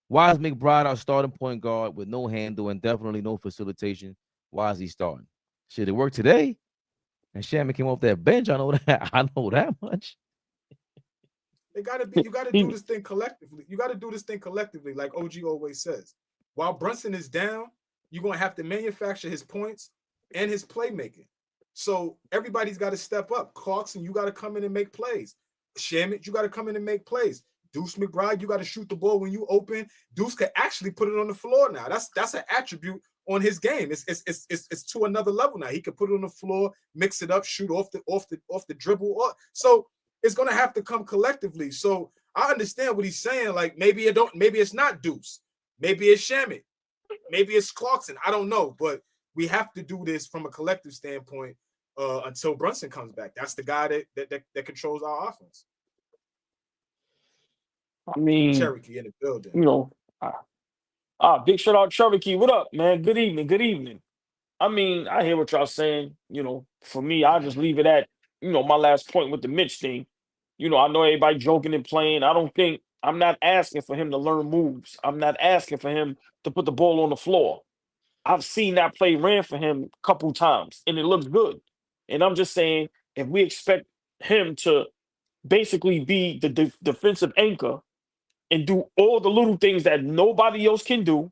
why is McBride our starting point guard with no handle and definitely no facilitation? Why is he starting? Shit, it worked today. And Shamet came off that bench. I know that. I know that much. You gotta do this thing collectively. You gotta do this thing collectively, like OG always says. While Brunson is down, you're gonna have to manufacture his points and his playmaking. So everybody's got to step up. Clarkson, you got to come in and make plays. Shamet, you got to come in and make plays. Deuce McBride, you got to shoot the ball when you open. Deuce could actually put it on the floor now. That's an attribute on his game. It's to another level now. He could put it on the floor, mix it up, shoot off the dribble. So it's gonna have to come collectively. So I understand what he's saying. Like maybe it's not Deuce, maybe it's Shamet, maybe it's Clarkson. I don't know, but we have to do this from a collective standpoint until Brunson comes back. That's the guy that controls our offense. I mean, Cherokee in the building. Big shout out Cherokee. What up, man? Good evening. Good evening. I mean, I hear what y'all saying. For me, I'll just leave it at, my last point with the Mitch thing. I know everybody joking and playing. I'm not asking for him to learn moves. I'm not asking for him to put the ball on the floor. I've seen that play ran for him a couple times, and it looks good. And I'm just saying, if we expect him to basically be the defensive anchor and do all the little things that nobody else can do.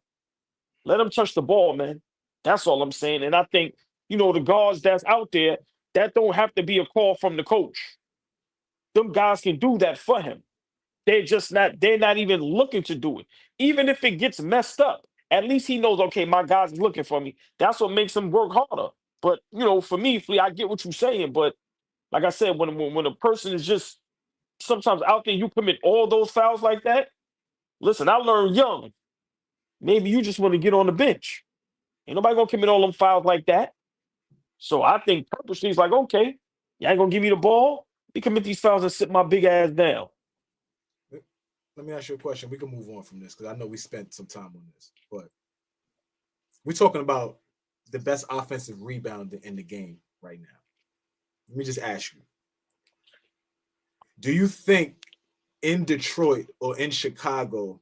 Let them touch the ball, man. That's all I'm saying. And I think, the guards that's out there, that don't have to be a call from the coach. Them guys can do that for him. They're not even looking to do it. Even if it gets messed up, at least he knows, okay, my guy's looking for me. That's what makes him work harder. But, for me, Flea, I get what you're saying. But like I said, when a person is just sometimes out there, you commit all those fouls like that. Listen, I learned young. Maybe you just want to get on the bench. Ain't nobody going to commit all them fouls like that. So I think purposely it's like, okay, you ain't going to give me the ball. Me commit these fouls and sit my big ass down. Let me ask you a question. We can move on from this because I know we spent some time on this. But we're talking about the best offensive rebounder in the game right now. Let me just ask you. Do you think in Detroit or in Chicago,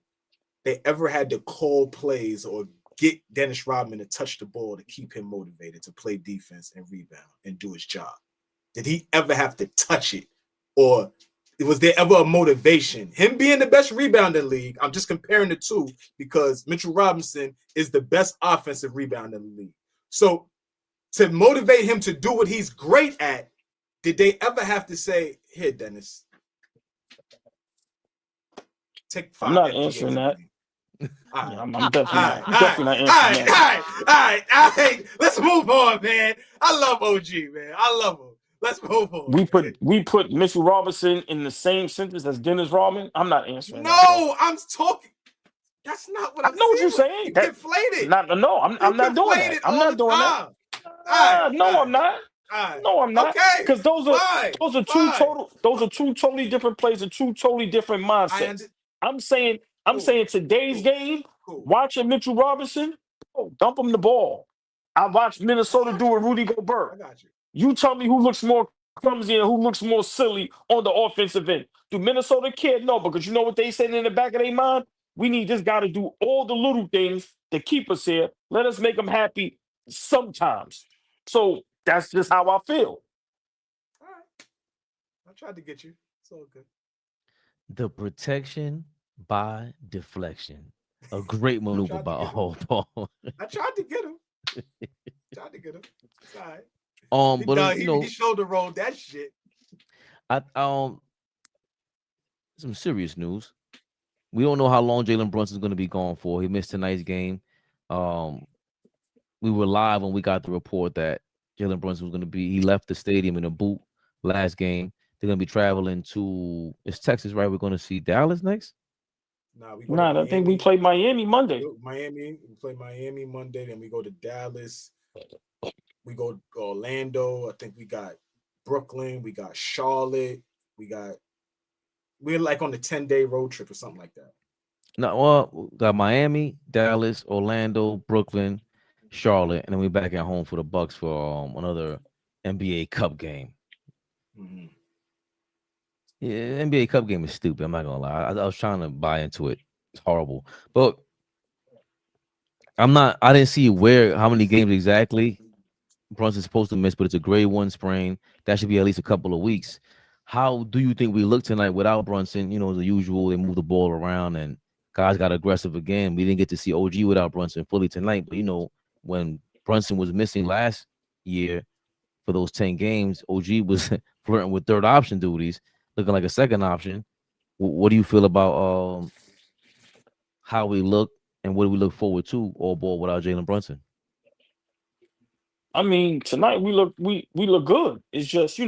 they ever had to call plays or get Dennis Rodman to touch the ball to keep him motivated to play defense and rebound and do his job? Did he ever have to touch it? Or was there ever a motivation? Him being the best rebounder in the league, I'm just comparing the two because Mitchell Robinson is the best offensive rebounder in the league. So to motivate him to do what he's great at, did they ever have to say, here, Dennis, take 5? I'm not answering that. Right. I'm definitely not answering that. All right. Let's move on, man. I love OG, man. I love him. Let's move on. We put Mitchell Robinson in the same sentence as Dennis Rodman. I'm not answering that. No, I'm talking. That's not what I'm saying. I know what you're saying. You conflated. I'm not doing that. I'm not doing that. No, I'm not. No, I'm not. Okay. Because those are two totally different plays and two totally different mindsets. I'm saying today's game, watching Mitchell Robinson, dump him the ball. I watched Minnesota do with Rudy Gobert. I got you. You tell me who looks more clumsy and who looks more silly on the offensive end. Do Minnesota care? No, because you know what they said in the back of their mind? We need this guy to do all the little things to keep us here. Let us make them happy sometimes. So that's just how I feel. All right. I tried to get you. It's all good. The protection by deflection. A great maneuver by AllBall. I tried to get him. It's all right. But he shoulder rolled that shit. Some serious news. We don't know how long Jalen Brunson is going to be gone for. He missed tonight's game. We were live when we got the report that Jalen Brunson was going to be. He left the stadium in a boot last game. They're going to be traveling to Texas, right? We're going to see Dallas next. I think we play Miami Monday. We play Miami Monday, then we go to Dallas. We go to Orlando. I think we got Brooklyn. We got Charlotte. We're like on the 10-day road trip or something like that. No, well, we got Miami, Dallas, Orlando, Brooklyn, Charlotte, and then we're back at home for the Bucks for another NBA Cup game. Mm-hmm. Yeah, NBA Cup game is stupid. I'm not gonna lie. I was trying to buy into it. It's horrible, but I didn't see how many games exactly Brunson's supposed to miss, but it's a grade 1 sprain. That should be at least a couple of weeks. How do you think we look tonight without Brunson? The usual, they move the ball around and guys got aggressive again. We didn't get to see OG without Brunson fully tonight, but when Brunson was missing last year for those 10 games, OG was flirting with third option duties, looking like a second option. What do you feel about how we look and what do we look forward to AllBall without Jalen Brunson? I mean, tonight we look good. It's just,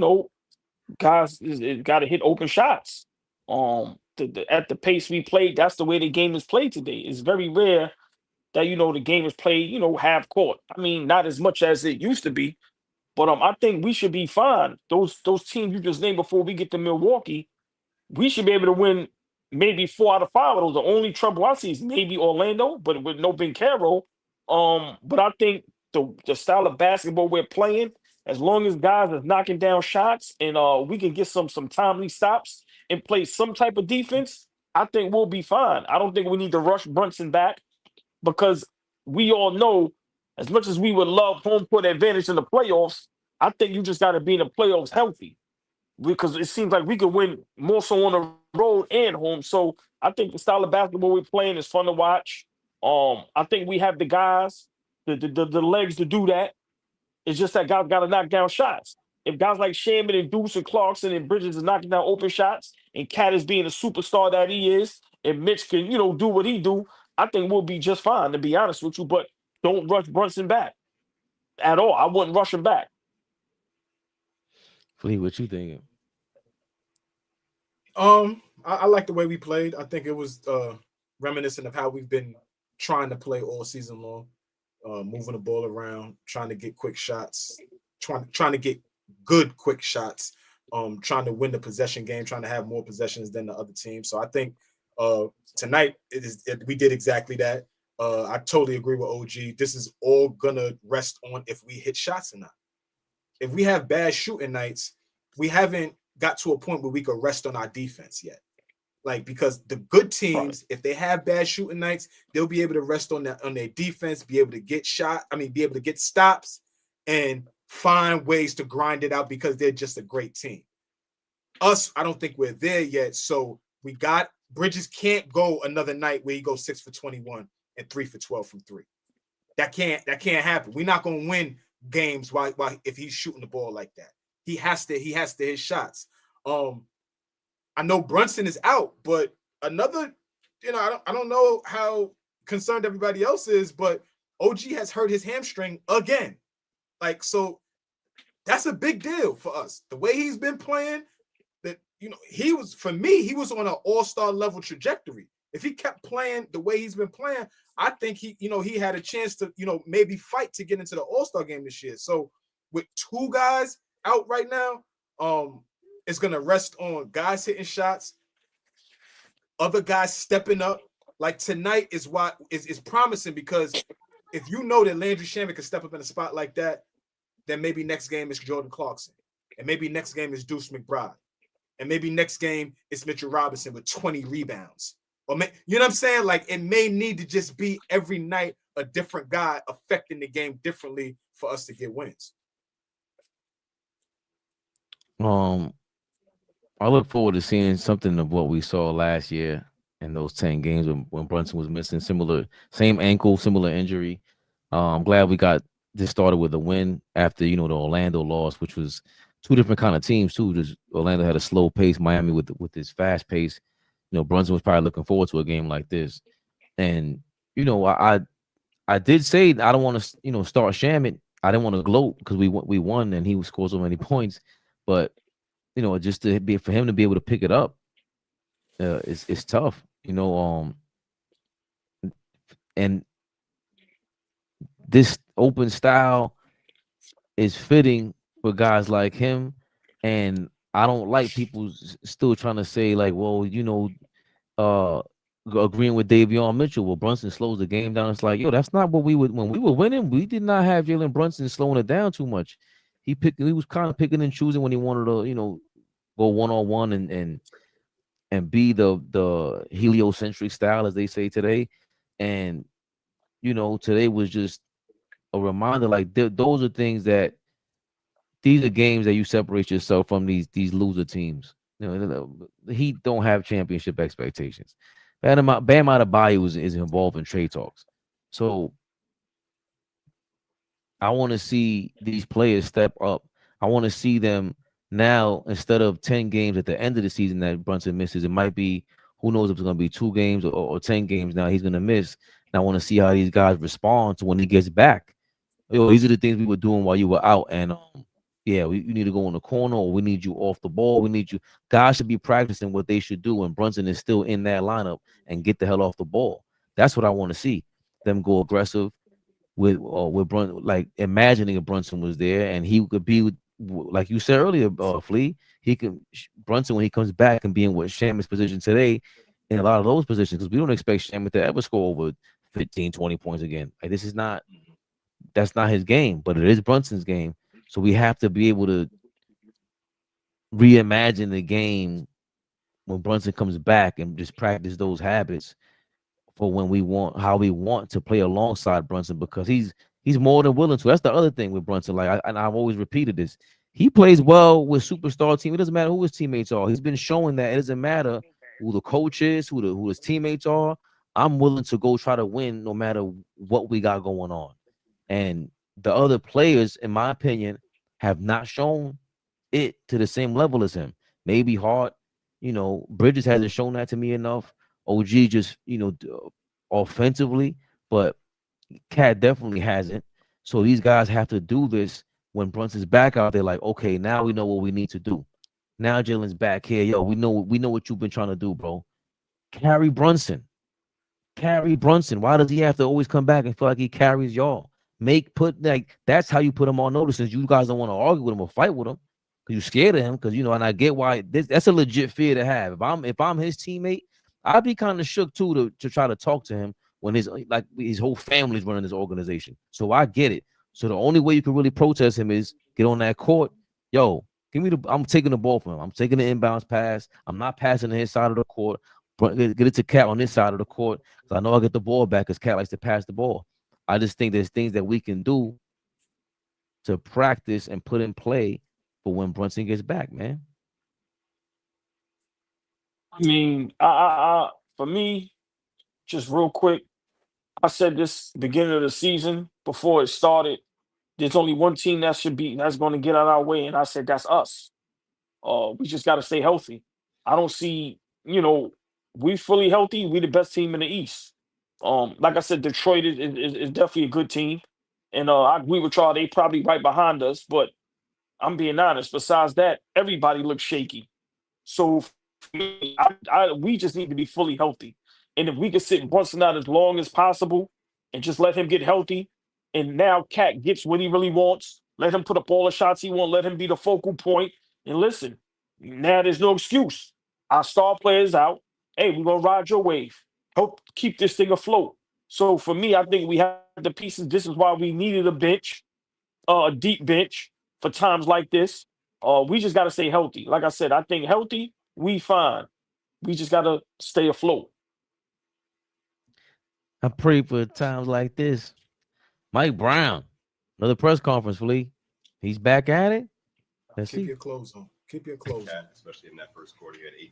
guys got to hit open shots. At the pace we played, that's the way the game is played today. It's very rare that the game is played, half court. I mean, not as much as it used to be, but I think we should be fine. Those teams you just named before we get to Milwaukee, we should be able to win maybe 4 out of 5 of those. The only trouble I see is maybe Orlando, but with no Ben Caro. But I think the style of basketball we're playing, as long as guys are knocking down shots and we can get some timely stops and play some type of defense, I think we'll be fine. I don't think we need to rush Brunson back because we all know, as much as we would love home court advantage in the playoffs, I think you just got to be in the playoffs healthy because it seems like we could win more so on the road and home. So I think the style of basketball we're playing is fun to watch. I think we have the guys, the legs to do that. It's just that guys got to knock down shots. If guys like Shamet and Deuce and Clarkson and Bridges is knocking down open shots, and Cat is being the superstar that he is, and Mitch can, do what he do, I think we'll be just fine, to be honest with you. But don't rush Brunson back at all. I wouldn't rush him back. Flee, what you thinking? I like the way we played. I think it was reminiscent of how we've been trying to play all season long, moving the ball around, trying to get quick shots, trying to get good quick shots, trying to win the possession game, trying to have more possessions than the other team. So I think tonight we did exactly that. I totally agree with OG. This is all gonna rest on if we hit shots or not. If we have bad shooting nights, we haven't got to a point where we could rest on our defense yet. Like, because the good teams, if they have bad shooting nights, they'll be able to rest on their defense, be able to get be able to get stops and find ways to grind it out because they're just a great team. Us, I don't think we're there yet. So Bridges can't go another night where he goes 6 for 21 and 3 for 12 from 3. That can't happen. We're not going to win games while if he's shooting the ball like that. He has to hit shots. I know Brunson is out, but another, I don't know how concerned everybody else is, but OG has hurt his hamstring again. Like, so that's a big deal for us. The way he's been playing, he was on an all-star level trajectory. If he kept playing the way he's been playing, I think he had a chance to, maybe fight to get into the all-star game this year. So with 2 guys out right now, it's going to rest on guys hitting shots, other guys stepping up. Like tonight is promising, because if you know that Landry Shamet can step up in a spot like that, then maybe next game is Jordan Clarkson, and maybe next game is Deuce McBride, and maybe next game is Mitchell Robinson with 20 rebounds. Or you know what I'm saying? Like, it may need to just be every night a different guy affecting the game differently for us to get wins. I look forward to seeing something of what we saw last year in those 10 games when Brunson was missing, same ankle, similar injury. I'm glad we got this started with a win after, the Orlando loss, which was 2 different kind of teams too. Just Orlando had a slow pace, Miami with this fast pace. Brunson was probably looking forward to a game like this. And, I did say I don't want to, start Shamet. I didn't want to gloat because we won and he scored so many points. But, just for him to be able to pick it up, it's tough, and this open style is fitting for guys like him. And I don't like people still trying to say like, well, agreeing with Davion Mitchell. Well, Brunson slows the game down. It's like, that's not what we would when we were winning. We did not have Jalen Brunson slowing it down too much. He was kind of picking and choosing when he wanted to, go one-on-one and be the heliocentric style, as they say today. And today was just a reminder, like those are things that these are games that you separate yourself from these loser teams. The Heat don't have championship expectations. Bam Adebayo is involved in trade talks. So I want to see these players step up. I want to see them now, instead of 10 games at the end of the season that Brunson misses, it might be, who knows if it's going to be 2 games or 10 games now he's going to miss. And I want to see how these guys respond to when he gets back. These are the things we were doing while you were out. And we need to go in the corner, or we need you off the ball. We need you. Guys should be practicing what they should do when Brunson is still in that lineup and get the hell off the ball. That's what I want to see. Them go aggressive with Brunson, like imagining if Brunson was there and he could be, like you said earlier, Flee, Brunson, when he comes back, and be in what Shamet's position today in a lot of those positions, because we don't expect Shamet to ever score over 15, 20 points again. Like, that's not his game, but it is Brunson's game. So we have to be able to reimagine the game when Brunson comes back and just practice those habits for how we want to play alongside Brunson, because he's more than willing to. That's the other thing with Brunson. Like, I've always repeated this. He plays well with superstar team. It doesn't matter who his teammates are. He's been showing that it doesn't matter who the coach is, who his teammates are, I'm willing to go try to win no matter what we got going on. And the other players, in my opinion, have not shown it to the same level as him. Maybe Hart, Bridges hasn't shown that to me enough. OG just, offensively, but Cat definitely hasn't. So these guys have to do this when Brunson's back out there. Like, okay, now we know what we need to do. Now Jalen's back here. Yo, we know what you've been trying to do, bro. Carry Brunson. Why does he have to always come back and feel like he carries y'all? That's how you put him on notice. Since you guys don't want to argue with him or fight with him because you're scared of him. Because and I get why that's a legit fear to have. If I'm his teammate, I'd be kind of shook too to try to talk to him when his whole family's running this organization. So I get it. So the only way you can really protest him is get on that court. Yo, I'm taking the ball from him. I'm taking the inbounds pass. I'm not passing to his side of the court. Get it to Cat on this side of the court. I know I get the ball back because Cat likes to pass the ball. I just think there's things that we can do to practice and put in play for when Brunson gets back, man. I mean, for me, just real quick, I said this beginning of the season before it started. There's only one team that's going to get out of our way, and I said that's us. We just got to stay healthy. I don't see, we fully healthy. We the best team in the East. Like I said, Detroit is definitely a good team, and I agree with y'all. They probably right behind us, but I'm being honest. Besides that, everybody looks shaky. So for me, we just need to be fully healthy, and if we can sit Brunson out as long as possible and just let him get healthy, and now Cat gets what he really wants. Let him put up all the shots he wants. Let him be the focal point. And listen, now there's no excuse. Our star players out. Hey, we're gonna ride your wave. Help keep this thing afloat. So for me, I think we have the pieces. This is why we needed a bench, a deep bench for times like this. We just got to stay healthy. Like I said, I think healthy, we fine. We just got to stay afloat. I pray for times like this. Mike Brown, another press conference, Flee. He's back at it. Let's Keep see. your clothes on. Keep your clothes on. Especially in that first quarter, you had 18,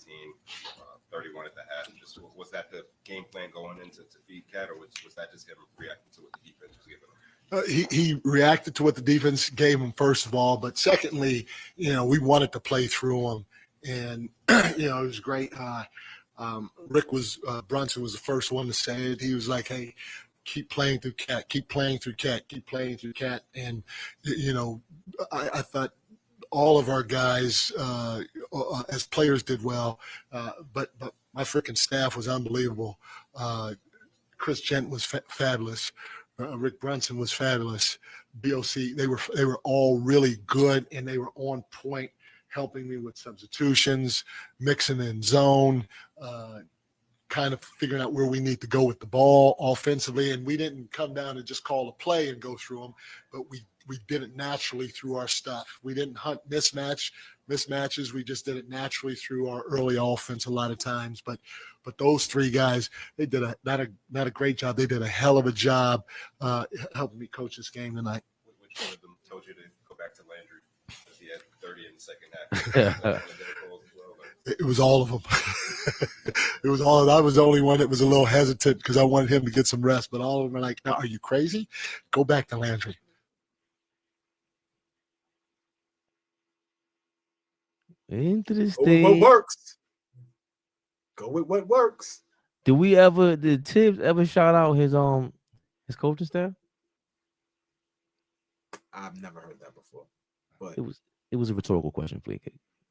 31 at the half. Just was that the game plan going into feed Cat, or was that just him reacting to what the defense was giving him? He reacted to what the defense gave him, first of all, but secondly, we wanted to play through him, and it was great. Brunson was the first one to say it. He was like, "Hey, keep playing through Cat, keep playing through Cat, keep playing through Cat," and I thought all of our guys as players did well, but my freaking staff was unbelievable. Chris Gent was fabulous. Rick Brunson was fabulous. BOC, they were all really good, and they were on point, helping me with substitutions, mixing in zone, kind of figuring out where we need to go with the ball offensively. And we didn't come down and just call a play and go through them, but we did it naturally through our stuff. We didn't hunt mismatches. We just did it naturally through our early offense a lot of times. But those three guys, they did not a great job. They did a hell of a job helping me coach this game tonight. Which one of them told you to go back to Landry? Because he had 30 in the second half. It was all of them. It was all. I was the only one that was a little hesitant because I wanted him to get some rest. But all of them are like, "Are you crazy? Go back to Landry." Interesting. Go with what works. Go with what works. Did Tibbs ever shout out his coaching staff? I've never heard that before. But it was a rhetorical question, Flee.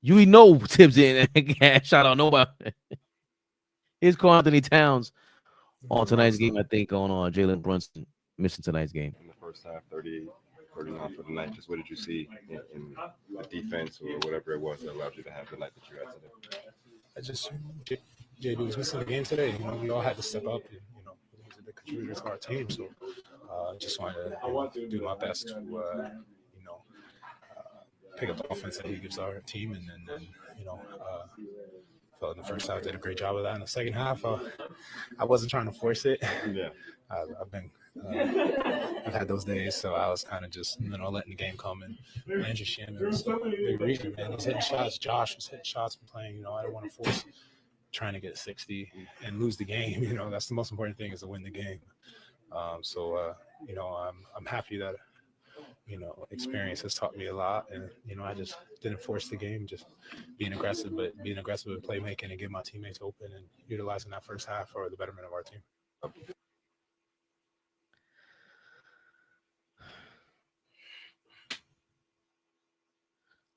You know Tibbs didn't shout out nobody. Here's Carl Anthony Towns on tonight's game, I think, on Jalen Brunson missing tonight's game. In the first half, 38, 39 for the night. Just what did you see in the defense or whatever it was that allowed you to have the night that you had today? I just, JD was missing the game today. We all had to step up. And, he's a big contributor to our team. So I just wanted to do my best to, pick up the offense that he gives our team. And then felt in the first half did a great job of that. In the second half, I wasn't trying to force it. Yeah. I've had those days, so I was kind of just, letting the game come. And Landry Shamet was a big reason, man. He's hitting shots. Josh was hitting shots and playing. I didn't want to force trying to get 60 and lose the game. You know, that's the most important thing, is to win the game. You know, I'm happy that, you know, experience has taught me a lot, and, you know, I just didn't force the game, just being aggressive, but being aggressive with playmaking and getting my teammates open and utilizing that first half for the betterment of our team.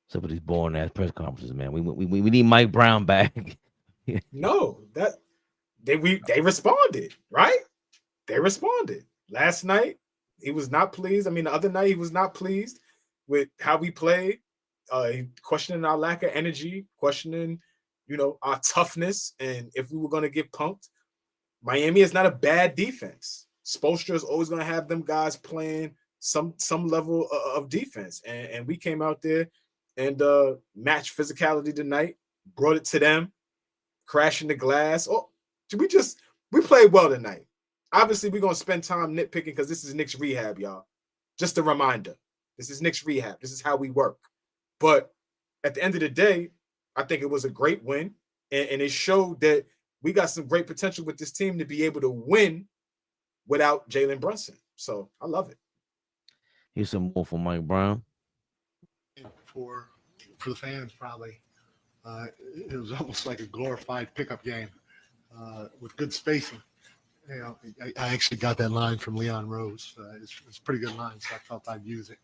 Some of these boring ass press conferences, man. We need Mike Brown back. No, that they responded, right? They responded. Last night, he was not pleased. I mean, the other night he was not pleased with how we played, questioning our lack of energy, questioning, you know, our toughness, and if we were going to get punked. Miami is not a bad defense. Spoelstra is always going to have them guys playing some level of defense, and we came out there and matched physicality tonight, brought it to them, crashing the glass. Oh, we played well tonight. Obviously, we're going to spend time nitpicking because this is Knicks Rehab, y'all. Just a reminder. This is Knicks Rehab. This is how we work. But at the end of the day, I think it was a great win, and it showed that we got some great potential with this team to be able to win without Jalen Brunson. So I love it. Here's some more for Mike Brown. For the fans, probably. It was almost like a glorified pickup game with good spacing. You know, I actually got that line from Leon Rose. It's a pretty good line, so I felt I'd use it,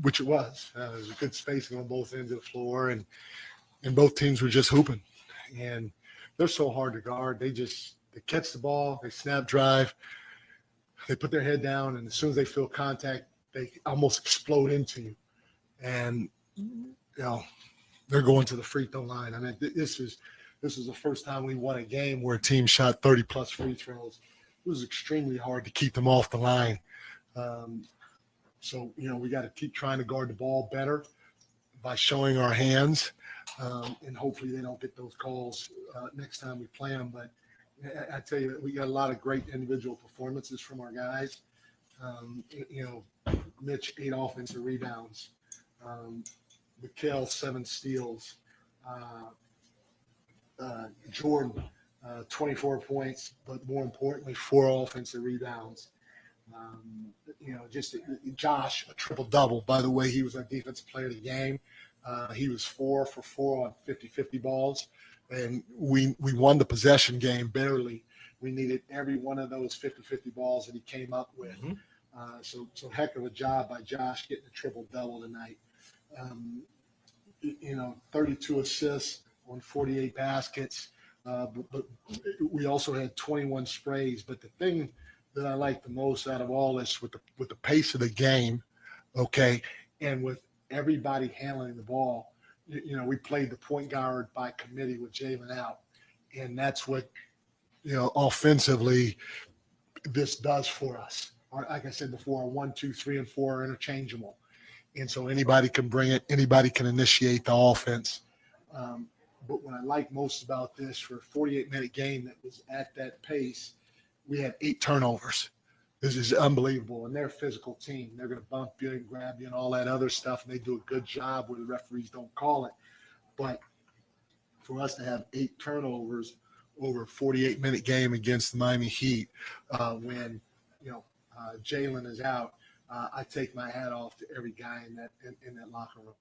which it was. It was a good spacing on both ends of the floor, and both teams were just hooping. And they're so hard to guard. They catch the ball, they snap drive, they put their head down, and as soon as they feel contact, they almost explode into you. And, you know, they're going to the free throw line. I mean, this is the first time we won a game where a team shot 30-plus free throws. It was extremely hard to keep them off the line. So, you know, we got to keep trying to guard the ball better by showing our hands, and hopefully they don't get those calls next time we play them. But I tell you, we got a lot of great individual performances from our guys. You know, Mitch, 8 offensive rebounds. Mikal, 7 steals. Jordan, 24 points, but more importantly, 4 offensive rebounds. You know, just Josh, a triple-double. By the way, he was our defensive player of the game. He was 4 for 4 on 50-50 balls, and we won the possession game barely. We needed every one of those 50-50 balls that he came up with. Mm-hmm. So heck of a job by Josh getting a triple-double tonight. You know, 32 assists on 48 baskets, but we also had 21 sprays. But the thing that I like the most out of all this, with the pace of the game, okay, and with everybody handling the ball, you know, we played the point guard by committee with Jalen out, and that's what, you know, offensively this does for us. Like I said before, our 1, 2, 3, and 4 are interchangeable. And so anybody can bring it. Anybody can initiate the offense. But what I like most about this, for a 48-minute game that was at that pace, we had 8 turnovers. This is unbelievable. And they're a physical team. They're going to bump you and grab you and all that other stuff, and they do a good job where the referees don't call it. But for us to have 8 turnovers over a 48-minute game against the Miami Heat, when, you know, Jalen is out, I take my hat off to every guy in that locker room.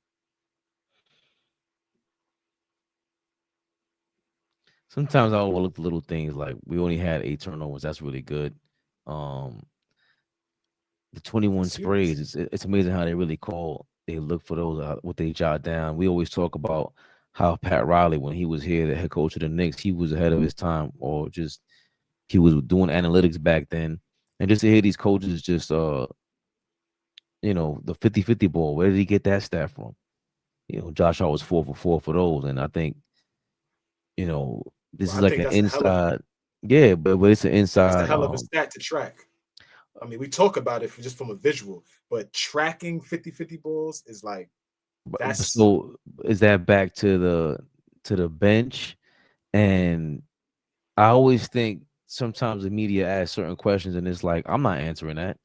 Sometimes I overlook the little things, like we only had 8 turnovers. That's really good. The 21 sprays, it's amazing how they really call. They look for those, what they jot down. We always talk about how Pat Riley, when he was here, the head coach of the Knicks, he was ahead of his time, or just he was doing analytics back then. And just to hear these coaches just, you know, the 50-50 ball, where did he get that stat from? You know, Josh Hart was 4 for 4 for those. And I think, you know, this is like an inside. Yeah, but it's an inside. It's a hell of a stat to track. I mean, we talk about it just from a visual, but tracking 50-50 balls is like, that's so. Is that back to the bench? And I always think sometimes the media asks certain questions, and it's like, I'm not answering that.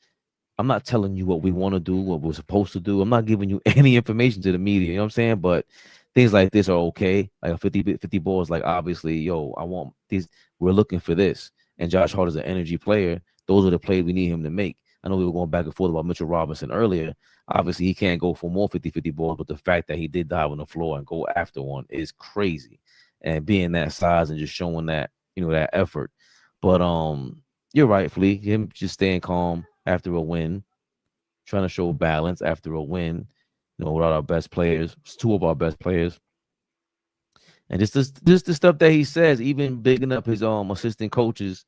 I'm not telling you what we want to do, what we're supposed to do. I'm not giving you any information to the media. You know what I'm saying? But things like this are okay. Like a 50 ball is like, obviously, yo, I want these. We're looking for this. And Josh Hart is an energy player. Those are the plays we need him to make. I know we were going back and forth about Mitchell Robinson earlier. Obviously, he can't go for more 50-50 balls, but the fact that he did dive on the floor and go after one is crazy. And being that size and just showing that, that effort. But you're right, Flee. Him just staying calm after a win, trying to show balance after a win, without our best players, two of our best players. And just the stuff that he says, even bigging up his assistant coaches.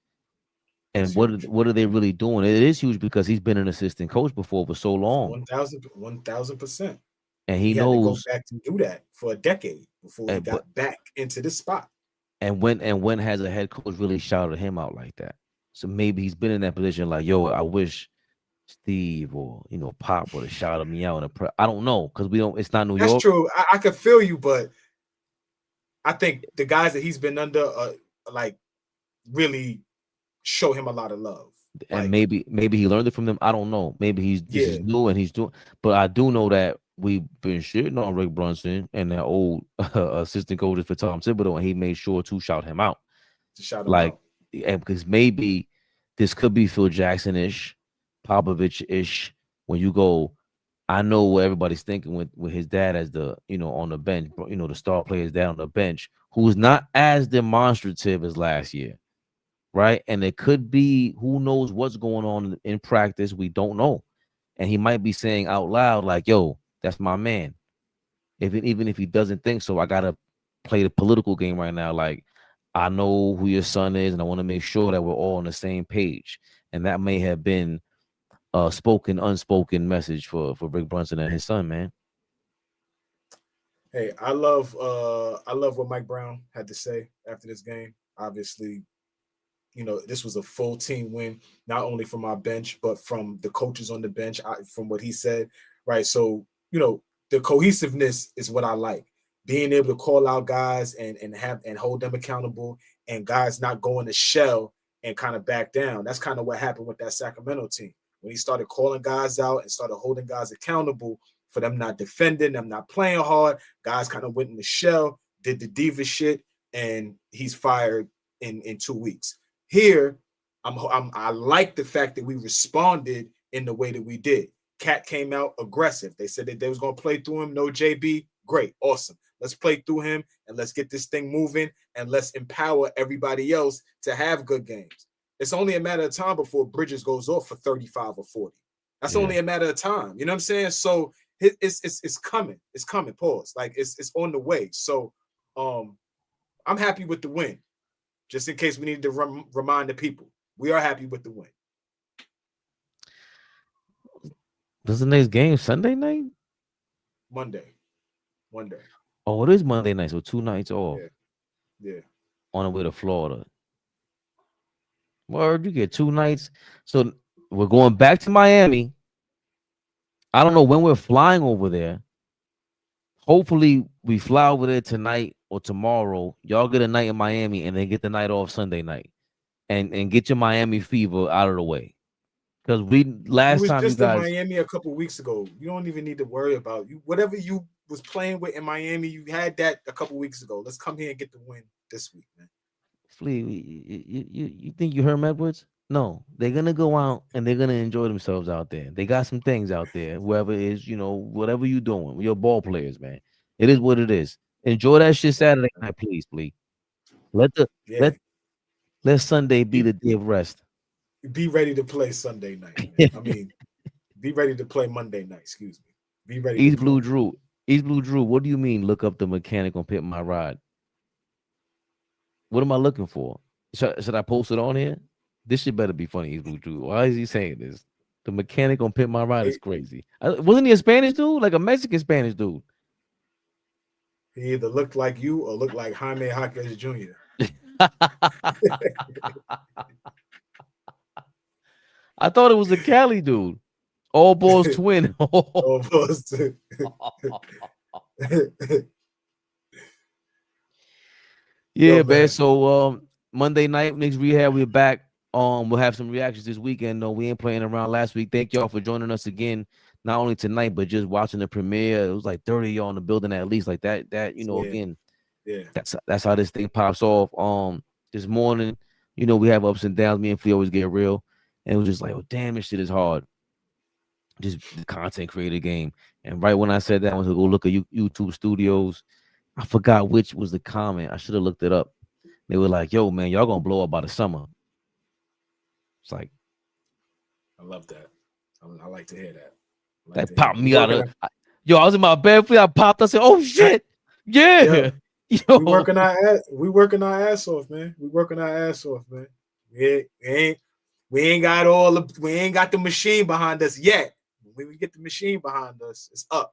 And what are they really doing? It is huge because he's been an assistant coach before for so long. 1,000%. And he had knows to go back to do that for a decade before he got back into this spot. And when has a head coach really shouted him out like that? So maybe he's been in that position like, yo, I wish Steve or Pop would have shouted me out in a I don't know, because it's not New York. That's true. I could feel you, but I think the guys that he's been under like really show him a lot of love. And maybe he learned it from them. I don't know. Maybe he's just new and he's doing. But I do know that we've been shitting on Rick Brunson and that old assistant coaches for Tom Thibodeau, and he made sure to shout him out. And because maybe this could be Phil Jackson-ish, Popovich-ish. When you go, I know what everybody's thinking with his dad as the on the bench, the star player's dad on the bench, who's not as demonstrative as last year. Right. And it could be, who knows what's going on in practice. We don't know. And he might be saying out loud, like, yo, that's my man. Even if he doesn't think so, I got to play the political game right now. Like, I know who your son is, and I want to make sure that we're all on the same page. And that may have been a spoken, unspoken message for Rick Brunson and his son, man. Hey, I love what Mike Brown had to say after this game. Obviously, this was a full team win, not only from our bench, but from the coaches on the bench, from what he said, right? So, the cohesiveness is what I like. Being able to call out guys and hold them accountable, and guys not going to shell and kind of back down. That's kind of what happened with that Sacramento team. When he started calling guys out and started holding guys accountable for them not defending, them not playing hard, guys kind of went in the shell, did the diva shit, and he's fired in 2 weeks. Here, I like the fact that we responded in the way that we did. Cat came out aggressive. They said that they was going to play through him. No JB. Great. Awesome. Let's play through him and let's get this thing moving, and let's empower everybody else to have good games. It's only a matter of time before Bridges goes off for 35 or 40. That's only a matter of time. You know what I'm saying? So it's coming. It's coming. Pause. Like it's on the way. So I'm happy with the win. Just in case we need to remind the people, we are happy with the win. Does the next game Sunday night? Monday. Oh, it is Monday night, so 2 nights off. Yeah. On the way to Florida. Word, you get 2 nights. So we're going back to Miami. I don't know when we're flying over there. Hopefully we fly over there tonight or tomorrow. Y'all get a night in Miami and then get the night off Sunday night. And get your Miami fever out of the way. Because last time you guys in Miami a couple weeks ago. You don't even need to worry about whatever you was playing with in Miami. You had that a couple weeks ago. Let's come here and get the win this week, man. Flee, you think you Herm Edwards? No, they're gonna go out and they're gonna enjoy themselves out there. They got some things out there. Whoever is, whatever you doing, your ball players, man. It is what it is. Enjoy that shit Saturday night, please. Let Sunday be the day of rest. Be ready to play Sunday night. Man. I mean, be ready to play Monday night. Excuse me. Be ready. East Blue Drew. What do you mean? Look up the mechanic on Pit My Ride. What am I looking for? Should I post it on here? This shit better be funny, East Blue Drew. Why is he saying this? The mechanic on Pit My Ride is crazy. Wasn't he a Spanish dude? Like a Mexican Spanish dude? He either looked like you or looked like Jaime Jaquez Jr. I thought it was a Cali dude. AllBall's twin. AllBall's twin. Yeah, man. So Monday night, Knicks Rehab, we're back. We'll have some reactions this weekend. Though we ain't playing around last week. Thank y'all for joining us again. Not only tonight, but just watching the premiere. It was like 30 of y'all in the building at least. Like that. Again, Yeah. That's how this thing pops off. This morning, we have ups and downs. Me and Flea always get real, and it was just like, oh damn, this shit is hard. Just the content creator game. And right when I said that, I went to go look at YouTube Studios. I forgot which was the comment. I should have looked it up. They were like, yo, man, y'all gonna blow up by the summer. It's like, I love that. I like to hear that. That popped me out of. Yo, I was in my bed. I popped. I said, "Oh shit, yeah." Yo. We working our ass off, man. We working our ass off, man. We ain't got the machine behind us yet. When we get the machine behind us, it's up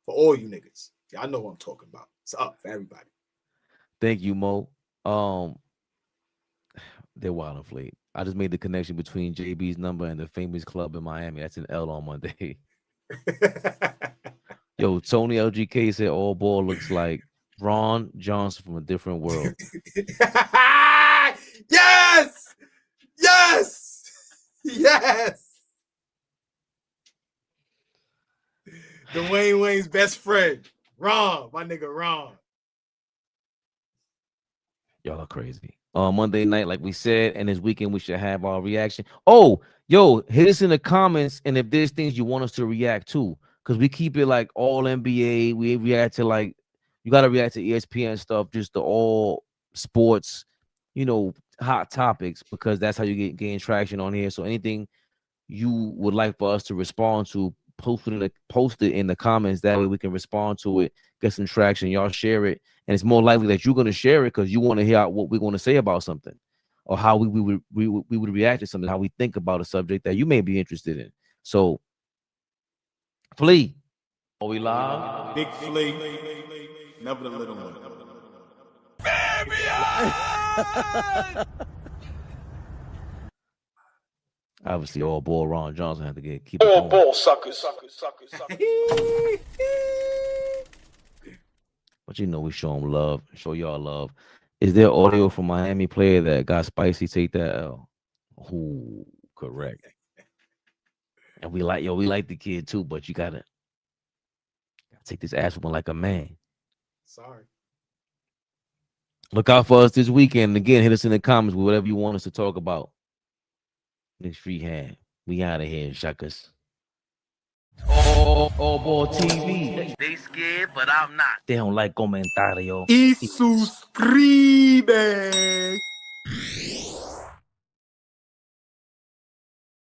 for all you niggas. Y'all know what I'm talking about. It's up for everybody. Thank you, Mo. They're wild and Fleet. I just made the connection between JB's number and the famous club in Miami. That's an L on Monday. Yo, Tony LGK said AllBall looks like Ron Johnson from a different world. Yes! Dwayne Wayne's best friend. Ron, my nigga Ron. Y'all are crazy. Monday night, like we said, and this weekend we should have our reaction. Oh, yo, hit us in the comments, and if there's things you want us to react to, because we keep it like all NBA. We react to like, you got to react to ESPN stuff, just the all sports, hot topics, because that's how you gain traction on here. So anything you would like for us to respond to, post it in the comments. That way we can respond to it, get some traction. Y'all share it, and it's more likely that you're going to share it because you want to hear what we're going to say about something, or how we would react to something, how we think about a subject that you may be interested in. So, Flea, are we live? Big Flea, never the little one. Obviously, AllBall Ron Johnson had to keep it All going. ball suckers. But we show them love, show y'all love. Is there audio from Miami player that got spicy? Take that L. Ooh, correct. And we like the kid too, but you gotta take this ass one like a man. Sorry. Look out for us this weekend. Again, hit us in the comments with whatever you want us to talk about. Knicks Rehab. We out of here, shuckers. AllBall TV. They scared, but I'm not. They don't like comentario. Y suscribe.